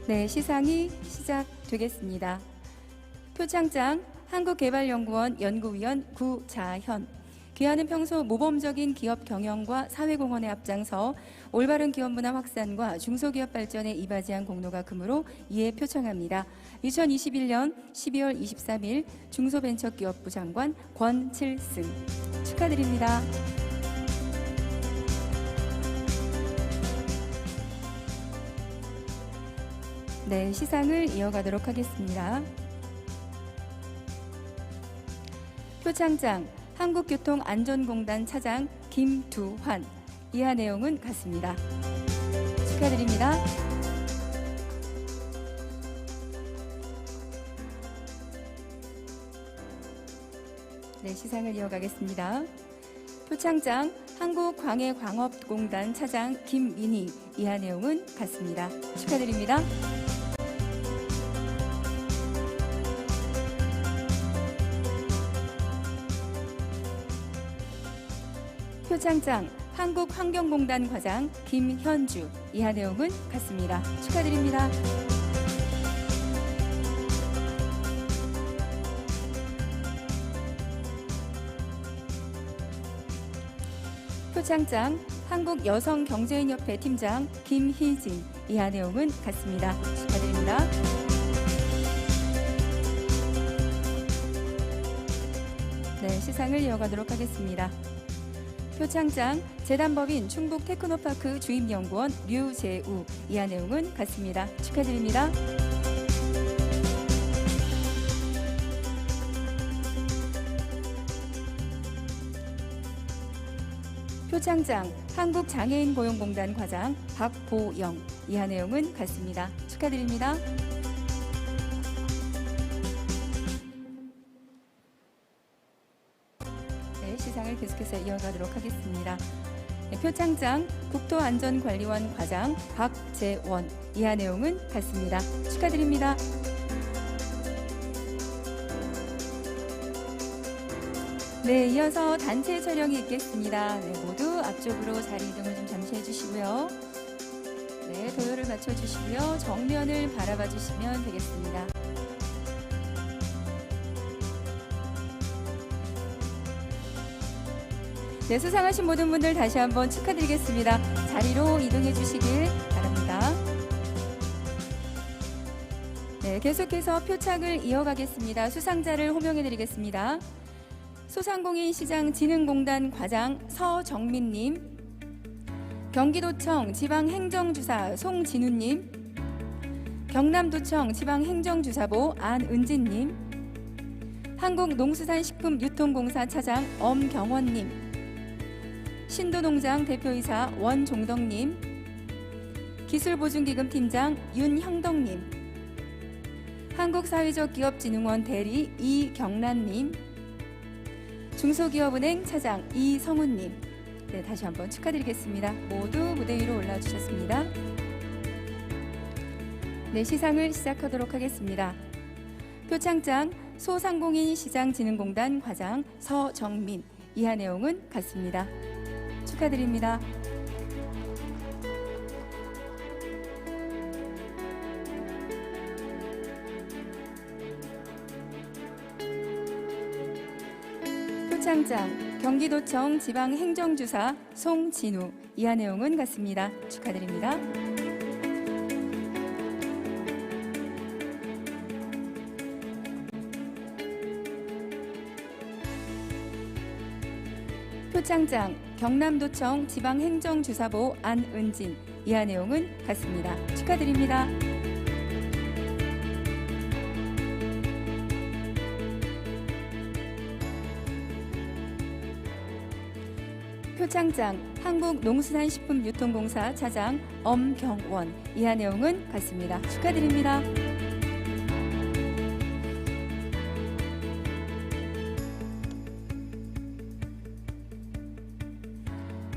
네, 시상이 시작되겠습니다. 표창장 한국개발연구원 연구위원 구자현. 귀하는 평소 모범적인 기업 경영과 사회공헌에 앞장서 올바른 기업 문화 확산과 중소기업 발전에 이바지한 공로가 크므로 이에 표창합니다. 2021년 12월 23일 중소벤처기업부 장관 권칠승 축하드립니다. 네, 시상을 이어가도록 하겠습니다. 표창장 한국교통안전공단 차장 김두환. 이하 내용은 같습니다. 축하드립니다. 네, 시상을 이어가겠습니다. 표창장 한국광해광업공단 차장 김민희. 이하 내용은 같습니다. 축하드립니다. 표창장 한국환경공단 과장 김현주. 이하 내용은 같습니다. 축하드립니다. 표창장 한국여성경제인협회 팀장 김희진. 이하 내용은 같습니다. 축하드립니다. 네, 시상을 이어가도록 하겠습니다. 표창장 재단법인 충북테크노파크 주임연구원 류재우. 이하 내용은 같습니다. 축하드립니다. 표창장 한국장애인고용공단 과장 박보영. 이하 내용은 같습니다. 축하드립니다. 네, 시상을 계속해서 이어가도록 하겠습니다. 네, 표창장 국토안전관리원 과장 박재원. 이하 내용은 같습니다. 축하드립니다. 네, 이어서 단체 촬영이 있겠습니다. 네, 모두 앞쪽으로 자리 이동을 좀 잠시 해주시고요. 네, 도요를 맞춰주시고요. 정면을 바라봐 주시면 되겠습니다. 네, 수상하신 모든 분들 다시 한번 축하드리겠습니다. 자리로 이동해 주시길 바랍니다. 네, 계속해서 표창을 이어가겠습니다. 수상자를 호명해 드리겠습니다. 소상공인 시장 진흥공단 과장 서정민님, 경기도청 지방행정주사 송진우님, 경남도청 지방행정주사보 안은진님, 한국농수산식품유통공사 차장 엄경원님, 신도농장 대표이사 원종덕님, 기술보증기금 팀장 윤형덕님, 한국사회적기업진흥원 대리 이경란님, 중소기업은행 차장 이성훈님, 네, 다시 한번 축하드리겠습니다. 모두 무대 위로 올라와 주셨습니다. 네, 시상을 시작하도록 하겠습니다. 표창장 소상공인 시장진흥공단 과장 서정민, 이하 내용은 같습니다. 축하드립니다. 표창장 경기도청 지방행정주사 송진우, 이하 내용은 같습니다. 축하드립니다. 표창장 경남도청 지방행정주사보 안은진, 이하 내용은 같습니다. 축하드립니다. 표창장 한국농수산식품유통공사 차장 엄경원, 이하 내용은 같습니다. 축하드립니다.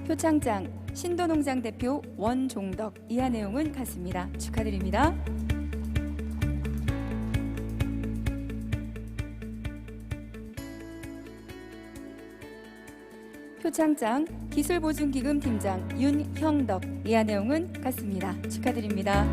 표창장 신도농장 대표 원종덕, 이하 내용은 같습니다. 축하드립니다. 표창장 기술보증기금 팀장 윤형덕, 이하 내용은 같습니다. 축하드립니다.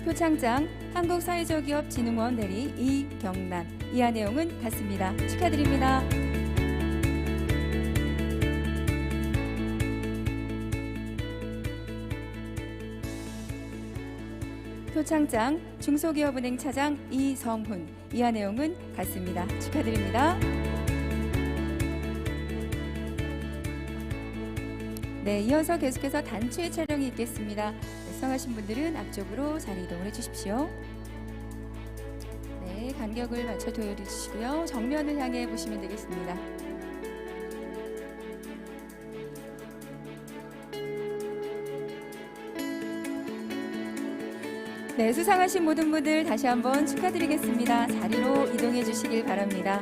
표창장 한국사회적기업진흥원 대리 이경란, 이하 내용은 같습니다. 축하드립니다. 표창장 중소기업은행 차장 이성훈, 이하 내용은 같습니다. 축하드립니다. 네, 이어서 계속해서 단추의 촬영이 있겠습니다. 수상하신 분들은 앞쪽으로 자리 이동을 해주십시오. 네, 간격을 맞춰 보여주시고요. 정면을 향해 보시면 되겠습니다. 네, 수상하신 모든 분들 다시 한번 축하드리겠습니다. 자리로 이동해 주시길 바랍니다.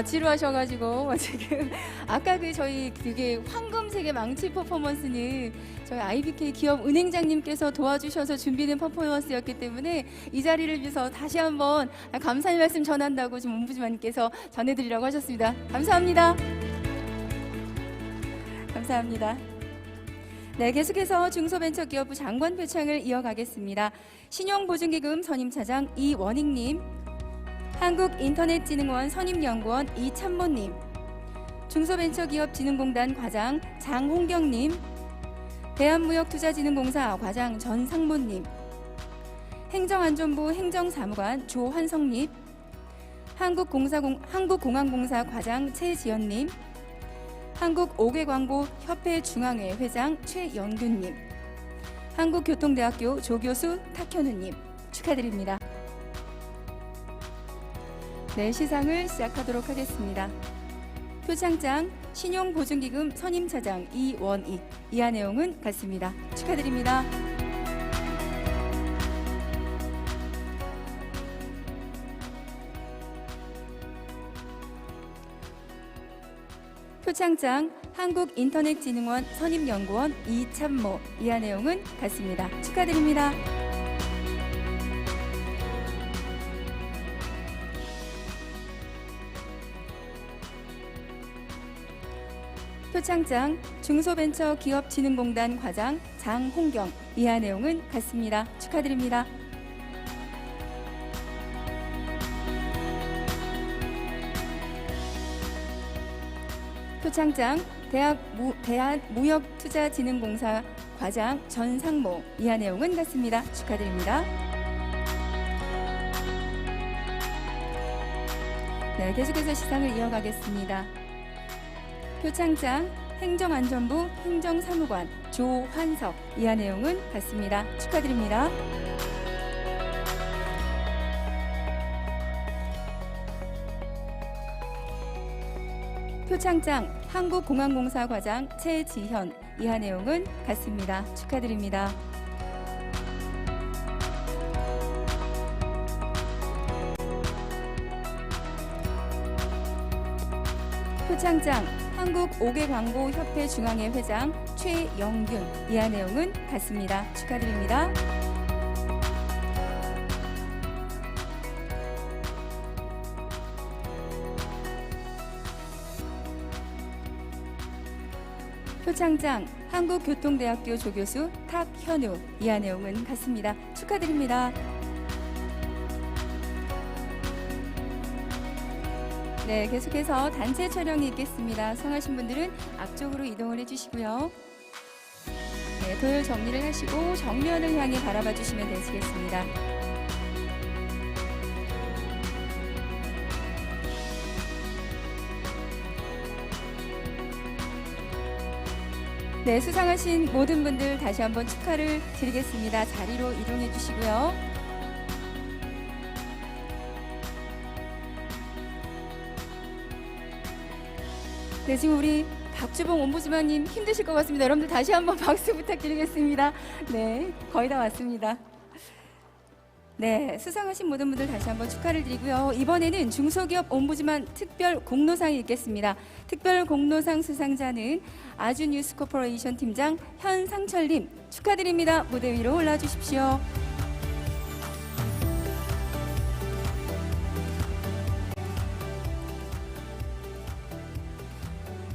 지루하셔가지고 지금 아까 저희 그게 황금세계 망치 퍼포먼스는 저희 IBK 기업 은행장님께서 도와주셔서 준비된 퍼포먼스였기 때문에 이 자리를 위해서 다시 한번 감사의 말씀 전한다고 지금 ombudsman님께서 전해드리라고 하셨습니다. 감사합니다. 감사합니다. 네, 계속해서 중소벤처기업부 장관 표창을 이어가겠습니다. 신용보증기금 선임차장 이원익님, 한국인터넷진흥원 선임연구원 이참모님, 중소벤처기업진흥공단 과장 장홍경님, 대한무역투자진흥공사 과장 전상모님, 행정안전부 행정사무관 조환성님, 한국공항공사 과장 최지연님, 한국5개광고협회 중앙회 회장 최영균님, 한국교통대학교 조교수 탁현우님, 축하드립니다. 네, 시상을 시작하도록 하겠습니다. 표창장 신용보증기금 선임차장 이원익, 이하 내용은 같습니다. 축하드립니다. 표창장 한국인터넷진흥원 선임연구원 이참모, 이하 내용은 같습니다. 축하드립니다. 표창장 중소벤처기업진흥공단 과장 장홍경. 이하 내용은 같습니다. 축하드립니다. 표창장 대한무역투자진흥공사 과장 전상모. 이하 내용은 같습니다. 축하드립니다. 네, 계속해서 시상을 이어가겠습니다. 표창장 행정안전부 행정사무관 조환석. 이하 내용은 같습니다. 축하드립니다. 표창장 한국공항공사 과장 최지현. 이하 내용은 같습니다. 축하드립니다. 표창장 한국오개광고협회 중앙회 회장 최영균. 이하 내용은 같습니다. 축하드립니다. 표창장 한국교통대학교 조교수 탁현우. 이하 내용은 같습니다. 축하드립니다. 네, 계속해서 단체 촬영이 있겠습니다. 성하신 분들은 앞쪽으로 이동을 해주시고요. 네, 도열 정리를 하시고 정면을 향해 바라봐 주시면 되시겠습니다. 네, 수상하신 모든 분들 다시 한번 축하를 드리겠습니다. 자리로 이동해 주시고요. 네, 지금 우리 박주봉 옴부즈만님 힘드실 것 같습니다. 여러분들 다시 한번 박수 부탁드리겠습니다. 네, 거의 다 왔습니다. 네, 수상하신 모든 분들 다시 한번 축하를 드리고요. 이번에는 중소기업 옴부즈만 특별 공로상이 있겠습니다. 특별 공로상 수상자는 아주뉴스코퍼레이션 팀장 현상철님 축하드립니다. 무대 위로 올라 주십시오.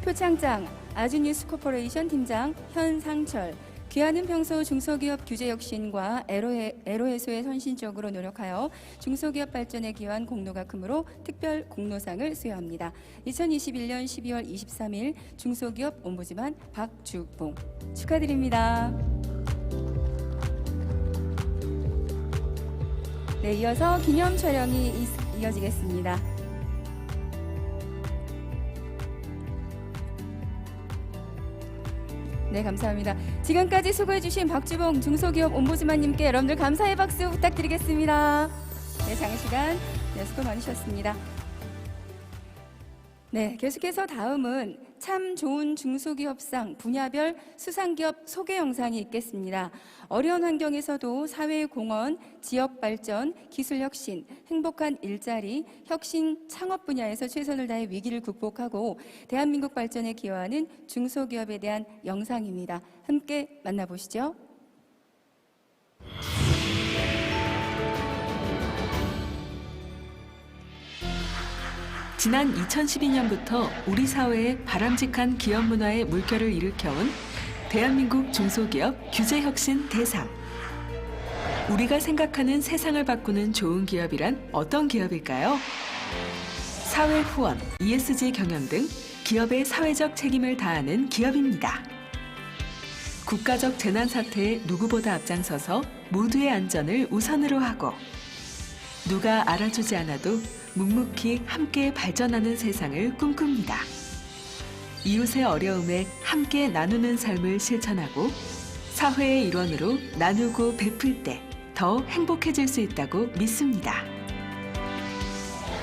표창장 아주뉴스코퍼레이션 팀장 현상철. 귀하는 평소 중소기업 규제 혁신과 애로 해소에 선신적으로 노력하여 중소기업 발전에 기여한 공로가 크므로 특별 공로상을 수여합니다. 2021년 12월 23일 중소기업 옴부즈만 박주봉 축하드립니다. 네, 이어서 기념 촬영이 이어지겠습니다. 네, 감사합니다. 지금까지 수고해주신 박주봉 중소기업 옴부즈만님께 여러분들 감사의 박수 부탁드리겠습니다. 네, 장시간 수고 많으셨습니다. 네, 계속해서 다음은 참 좋은 중소기업상 분야별 수상기업 소개 영상이 있겠습니다. 어려운 환경에서도 사회공헌, 지역발전, 기술혁신, 행복한 일자리, 혁신, 창업 분야에서 최선을 다해 위기를 극복하고 대한민국 발전에 기여하는 중소기업에 대한 영상입니다. 함께 만나보시죠. 지난 2012년부터 우리 사회에 바람직한 기업 문화의 물결을 일으켜온 대한민국 중소기업 규제혁신 대상. 우리가 생각하는 세상을 바꾸는 좋은 기업이란 어떤 기업일까요? 사회 후원, ESG 경영 등 기업의 사회적 책임을 다하는 기업입니다. 국가적 재난 사태에 누구보다 앞장서서 모두의 안전을 우선으로 하고 누가 알아주지 않아도 묵묵히 함께 발전하는 세상을 꿈꿉니다. 이웃의 어려움에 함께 나누는 삶을 실천하고 사회의 일원으로 나누고 베풀 때 더 행복해질 수 있다고 믿습니다.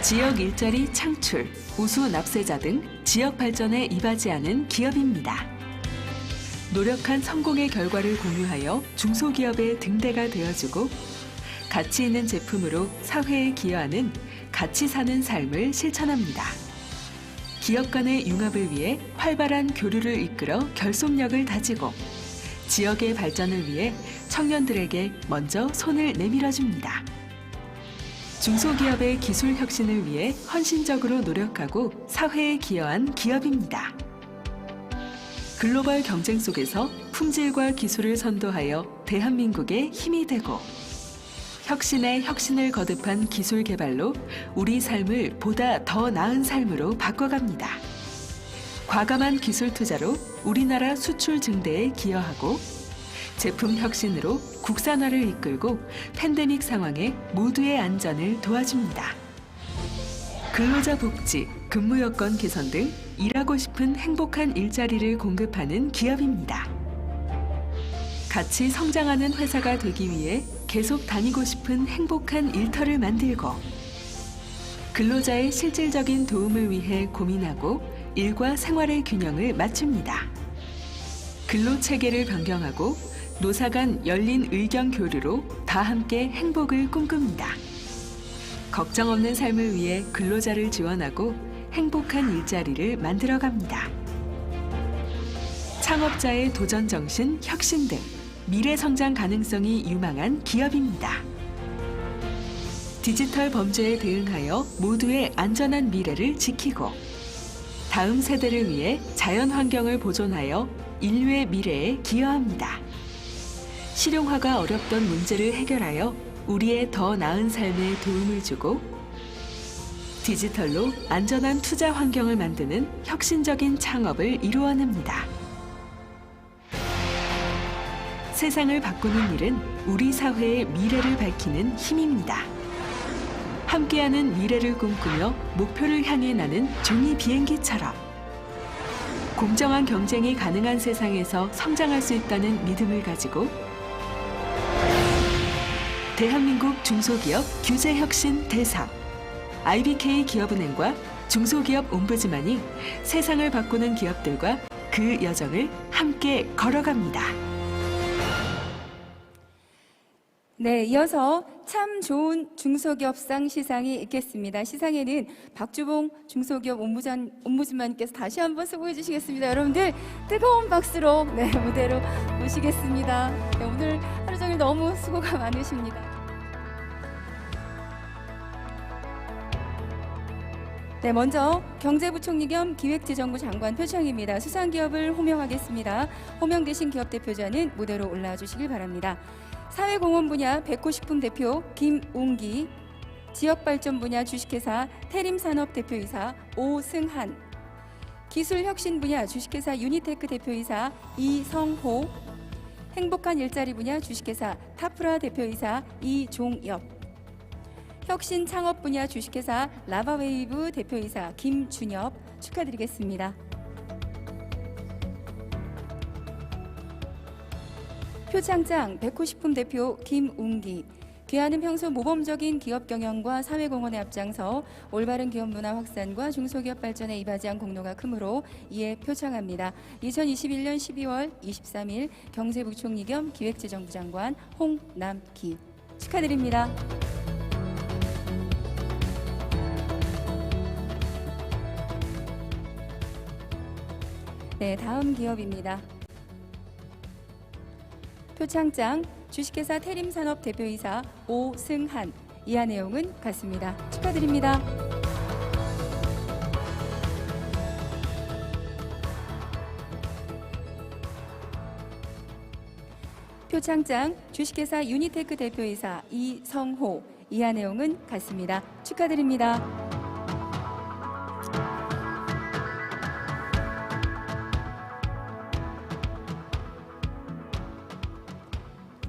지역 일자리 창출, 우수 납세자 등 지역 발전에 이바지하는 기업입니다. 노력한 성공의 결과를 공유하여 중소기업의 등대가 되어주고 가치 있는 제품으로 사회에 기여하는 같이 사는 삶을 실천합니다. 기업 간의 융합을 위해 활발한 교류를 이끌어 결속력을 다지고 지역의 발전을 위해 청년들에게 먼저 손을 내밀어줍니다. 중소기업의 기술 혁신을 위해 헌신적으로 노력하고 사회에 기여한 기업입니다. 글로벌 경쟁 속에서 품질과 기술을 선도하여 대한민국의 힘이 되고 혁신에 혁신을 거듭한 기술 개발로 우리 삶을 보다 더 나은 삶으로 바꿔갑니다. 과감한 기술 투자로 우리나라 수출 증대에 기여하고 제품 혁신으로 국산화를 이끌고 팬데믹 상황에 모두의 안전을 도와줍니다. 근로자 복지, 근무 여건 개선 등 일하고 싶은 행복한 일자리를 공급하는 기업입니다. 같이 성장하는 회사가 되기 위해 계속 다니고 싶은 행복한 일터를 만들고 근로자의 실질적인 도움을 위해 고민하고 일과 생활의 균형을 맞춥니다. 근로 체계를 변경하고 노사 간 열린 의견 교류로 다 함께 행복을 꿈꿉니다. 걱정 없는 삶을 위해 근로자를 지원하고 행복한 일자리를 만들어갑니다. 창업자의 도전 정신, 혁신 등 미래 성장 가능성이 유망한 기업입니다. 디지털 범죄에 대응하여 모두의 안전한 미래를 지키고 다음 세대를 위해 자연 환경을 보존하여 인류의 미래에 기여합니다. 실용화가 어렵던 문제를 해결하여 우리의 더 나은 삶에 도움을 주고 디지털로 안전한 투자 환경을 만드는 혁신적인 창업을 이루어냅니다. 세상을 바꾸는 일은 우리 사회의 미래를 밝히는 힘입니다. 함께하는 미래를 꿈꾸며 목표를 향해 나는 종이 비행기처럼 공정한 경쟁이 가능한 세상에서 성장할 수 있다는 믿음을 가지고 대한민국 중소기업 규제혁신 대상 IBK 기업은행과 중소기업 옴부즈만이 세상을 바꾸는 기업들과 그 여정을 함께 걸어갑니다. 네, 이어서 참 좋은 중소기업상 시상이 있겠습니다. 시상에는 박주봉 중소기업 옴부즈만께서 다시 한번 수고해 주시겠습니다. 여러분들 뜨거운 박수로 무대로 모시겠습니다. 네, 오늘 하루 종일 너무 수고가 많으십니다. 네, 먼저 경제부총리 겸 기획재정부 장관 표창입니다. 수상기업을 호명하겠습니다. 호명되신 기업 대표자는 무대로 올라와 주시길 바랍니다. 사회공헌 분야 백호식품 대표 김웅기, 지역발전 분야 주식회사 태림산업 대표이사 오승한, 기술혁신 분야 주식회사 유니테크 대표이사 이성호, 행복한 일자리 분야 주식회사 타프라 대표이사 이종엽, 혁신 창업 분야 주식회사 라바웨이브 대표이사 김준엽 축하드리겠습니다. 표창장 백호식품 대표 김웅기, 귀하는 평소 모범적인 기업 경영과 사회공헌에 앞장서 올바른 기업 문화 확산과 중소기업 발전에 이바지한 공로가 크므로 이에 표창합니다. 2021년 12월 23일 경제부총리 겸 기획재정부 장관 홍남기 축하드립니다. 네, 다음 기업입니다. 표창장 주식회사 태림산업 대표이사 오승한, 이하 내용은 같습니다. 축하드립니다. 표창장 주식회사 유니테크 대표이사 이성호, 이하 내용은 같습니다. 축하드립니다.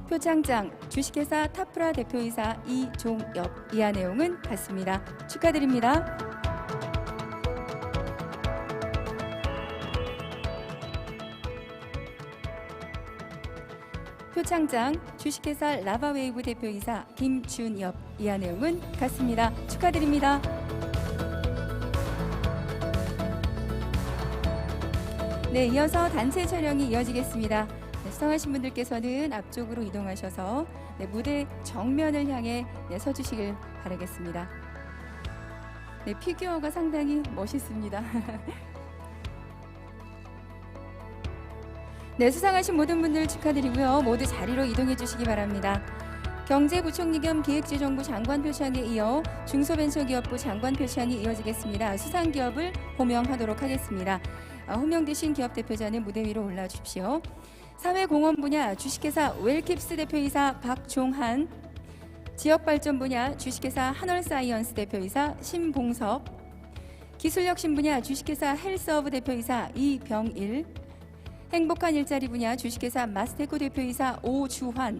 표창장 주식회사 타프라 대표이사 이종엽, 이하 내용은 같습니다. 축하드립니다. 표창장 주식회사 라바웨이브 대표이사 김준엽, 이하 내용은 같습니다. 축하드립니다. 네, 이어서 단체 촬영이 이어지겠습니다. 수상하신 분들께서는 앞쪽으로 이동하셔서 무대 정면을 향해 서주시길 바라겠습니다. 네, 피규어가 상당히 멋있습니다. 네, 수상하신 모든 분들 축하드리고요. 모두 자리로 이동해 주시기 바랍니다. 경제부총리 겸 기획재정부 장관 표창에 이어 중소벤처기업부 장관 표창이 이어지겠습니다. 수상기업을 호명하도록 하겠습니다. 호명되신 기업 대표자는 무대 위로 올라 주십시오. 사회공헌 분야 주식회사 웰킵스 대표이사 박종한, 지역발전 분야 주식회사 한월사이언스 대표이사 신봉섭, 기술혁신 분야 주식회사 헬스허브 대표이사 이병일, 행복한 일자리 분야 주식회사 마스테코 대표이사 오주환,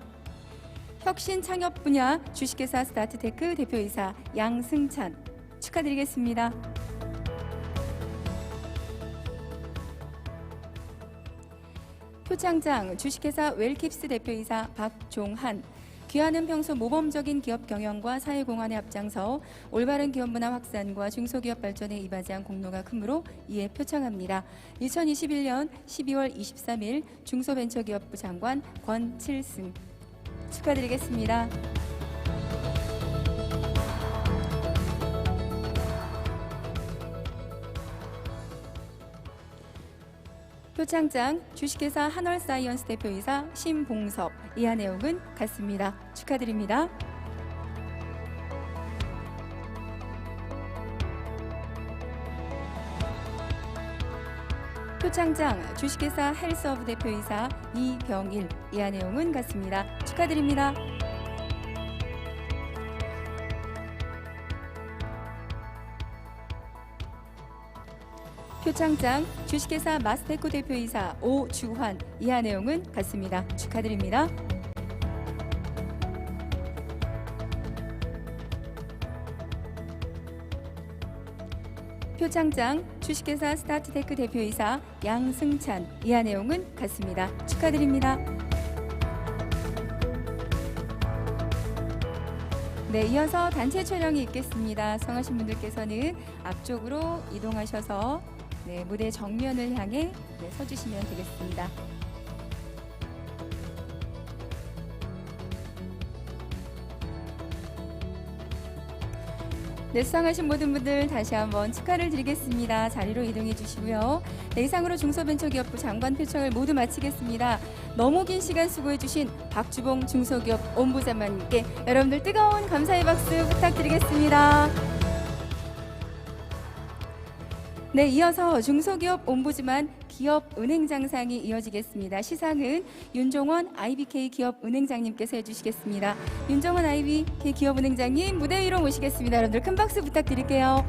혁신 창업 분야 주식회사 스타트테크 대표이사 양승찬 축하드리겠습니다. 표창장 주식회사 웰킵스 대표이사 박종한, 귀하는 평소 모범적인 기업 경영과 사회공헌에 앞장서 올바른 기업 문화 확산과 중소기업 발전에 이바지한 공로가 크므로 이에 표창합니다. 2021년 12월 23일 중소벤처기업부 장관 권칠승 축하드리겠습니다. 표창장 주식회사 한월사이언스 대표이사 신봉섭, 이하 내용은 같습니다. 축하드립니다. 표창장 주식회사 헬스허브 대표이사 이병일, 이하 내용은 같습니다. 축하드립니다. 표창장 주식회사 마스테코 대표이사 오주환, 이하 내용은 같습니다. 축하드립니다. 표창장 주식회사 스타트테크 대표이사 양승찬, 이하 내용은 같습니다. 축하드립니다. 네, 이어서 단체 촬영이 있겠습니다. 성하신 분들께서는 앞쪽으로 이동하셔서 무대 정면을 향해 서주시면 되겠습니다. 네, 수상하신 모든 분들 다시 한번 축하를 드리겠습니다. 자리로 이동해 주시고요. 네, 이상으로 중소벤처기업부 장관 표창을 모두 마치겠습니다. 너무 긴 시간 수고해 주신 박주봉 중소기업 본부장관님께 여러분들 뜨거운 감사의 박수 부탁드리겠습니다. 네, 이어서 중소기업 옴부즈만 기업은행장상이 이어지겠습니다. 시상은 윤종원 IBK 기업은행장님께서 해주시겠습니다. 윤종원 IBK 기업은행장님 무대 위로 모시겠습니다. 여러분들 큰 박수 부탁드릴게요.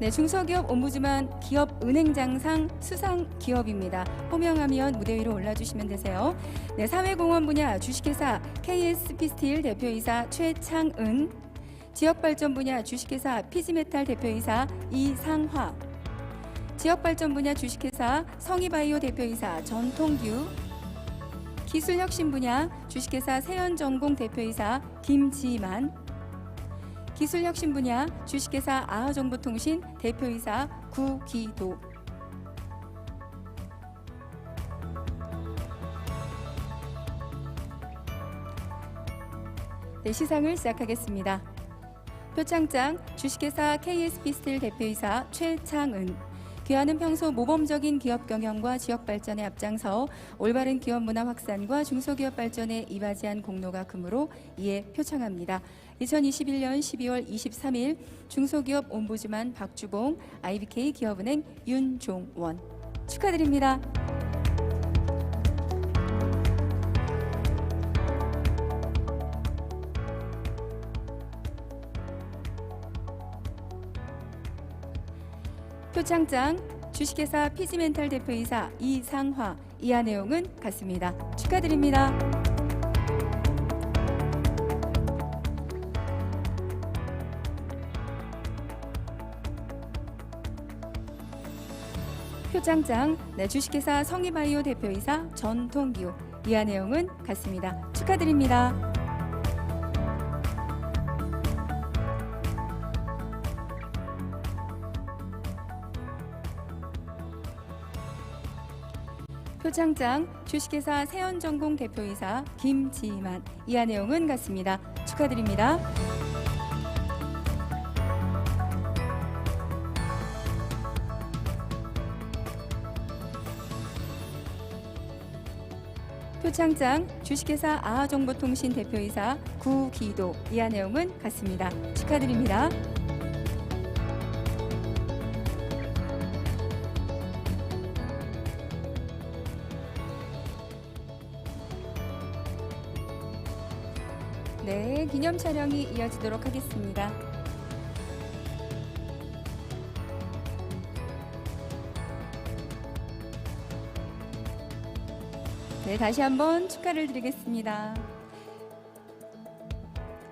네, 중소기업 옴부즈만 기업은행장상 수상 기업입니다. 호명하면 무대 위로 올라주시면 되세요. 네, 사회공헌 분야 주식회사 KSP 스틸 대표이사 최창은, 지역발전 분야 주식회사 피지메탈 대표이사 이상화, 지역발전 분야 주식회사 성희바이오 대표이사 전통규, 기술혁신 분야 주식회사 세연전공 대표이사 김지만, 기술혁신 분야 주식회사 아하정보통신 대표이사 구기도, 네, 시상을 시작하겠습니다. 표창장 주식회사 KSP 스틸 대표이사 최창은, 귀하는 평소 모범적인 기업 경영과 지역 발전에 앞장서 올바른 기업 문화 확산과 중소기업 발전에 이바지한 공로가 크므로 이에 표창합니다. 2021년 12월 23일 중소기업 옴부즈만 박주봉, IBK 기업은행 윤종원 축하드립니다. 표창장 주식회사 피지멘탈 대표이사 이상화, 이하 내용은 같습니다. 축하드립니다. 표창장 주식회사 성희바이오 대표이사 전통규, 이하 내용은 같습니다. 축하드립니다. 표창장 주식회사 세연전공 대표이사 김지만, 이하 내용은 같습니다. 축하드립니다. 표창장 주식회사 아하정보통신 대표이사 구기도. 이하 내용은 같습니다. 축하드립니다. 네, 기념 촬영이 이어지도록 하겠습니다. 네, 다시 한번 축하를 드리겠습니다.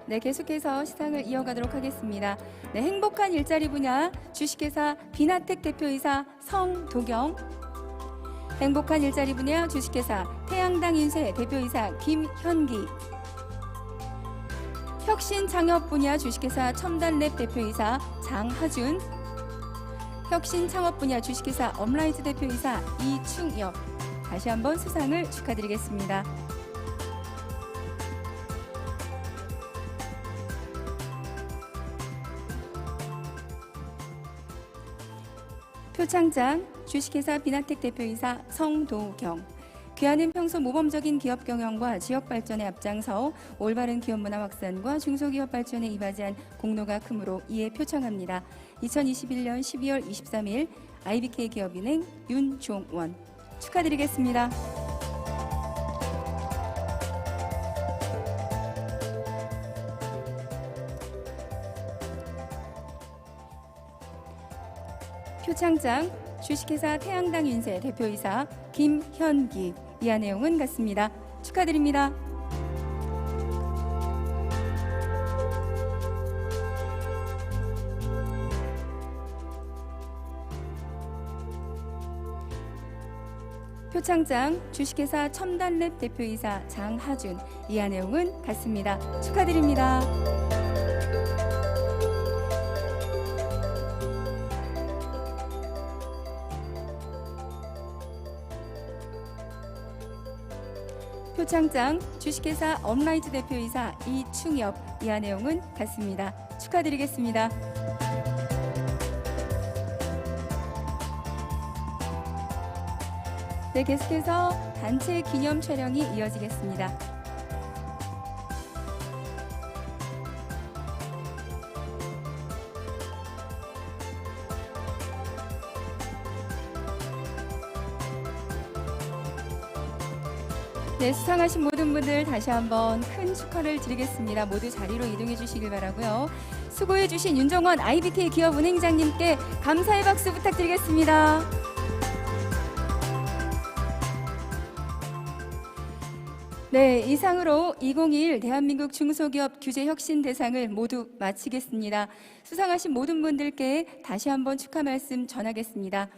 네, 계속해서 시상을 이어가도록 하겠습니다. 네, 행복한 일자리 분야 주식회사 비나텍 대표이사 성도경, 행복한 일자리 분야 주식회사 태양당 인쇄 대표이사 김현기, 혁신 창업 분야 주식회사 첨단랩 대표이사 장하준, 혁신 창업 분야 주식회사 업라이즈 대표이사 이충엽. 다시 한번 수상을 축하드리겠습니다. 표창장 주식회사 비나텍 대표이사 성도경. 귀하는 평소 모범적인 기업 경영과 지역 발전에 앞장서 올바른 기업 문화 확산과 중소기업 발전에 이바지한 공로가 크므로 이에 표창합니다. 2021년 12월 23일 IBK 기업은행 윤종원. 축하드리겠습니다. 표창장 주식회사 태양당 인쇄 대표이사 김현기. 이하 내용은 같습니다. 축하드립니다. 표창장 주식회사 첨단랩 대표이사 장하준. 이하 내용은 같습니다. 축하드립니다. 표창장 주식회사 업라이즈 대표이사 이충엽. 이하 내용은 같습니다. 축하드리겠습니다. 네, 계속해서 단체 기념 촬영이 이어지겠습니다. 네, 수상하신 모든 분들 다시 한번 큰 축하를 드리겠습니다. 모두 자리로 이동해 주시길 바라고요. 수고해 주신 윤정원 IBK 기업은행장님께 감사의 박수 부탁드리겠습니다. 네, 이상으로 2021 대한민국 중소기업 규제혁신 대상을 모두 마치겠습니다. 수상하신 모든 분들께 다시 한번 축하 말씀 전하겠습니다.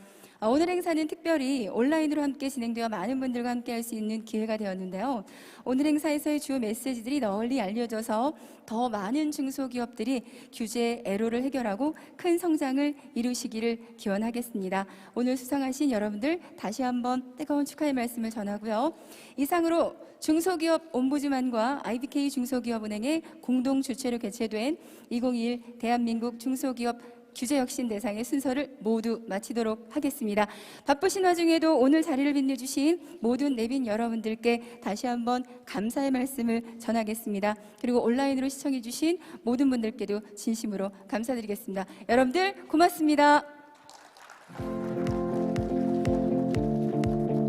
오늘 행사는 특별히 온라인으로 함께 진행되어 많은 분들과 함께 할 수 있는 기회가 되었는데요. 오늘 행사에서의 주요 메시지들이 널리 알려져서 더 많은 중소기업들이 규제 애로를 해결하고 큰 성장을 이루시기를 기원하겠습니다. 오늘 수상하신 여러분들 다시 한번 뜨거운 축하의 말씀을 전하고요. 이상으로 중소기업 옴부즈만과 IBK 중소기업은행의 공동 주최로 개최된 2021 대한민국 중소기업 규제혁신 대상의 순서를 모두 마치도록 하겠습니다. 바쁘신 와중에도 오늘 자리를 빛내주신 모든 내빈 여러분들께 다시 한번 감사의 말씀을 전하겠습니다. 그리고 온라인으로 시청해주신 모든 분들께도 진심으로 감사드리겠습니다. 여러분들 고맙습니다.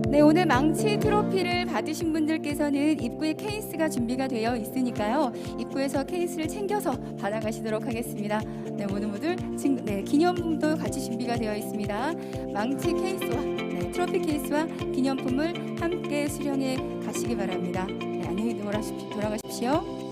네, 오늘 망치 트로피를 받으신 분들께서는 입구에 케이스가 준비가 되어 있으니까요. 입구에서 케이스를 챙겨서 받아가시도록 하겠습니다. 네, 모두 기념품도 같이 준비가 되어 있습니다. 망치 케이스와 트로피 케이스와 기념품을 함께 수령해 가시기 바랍니다. 네, 안녕히 돌아가십시오.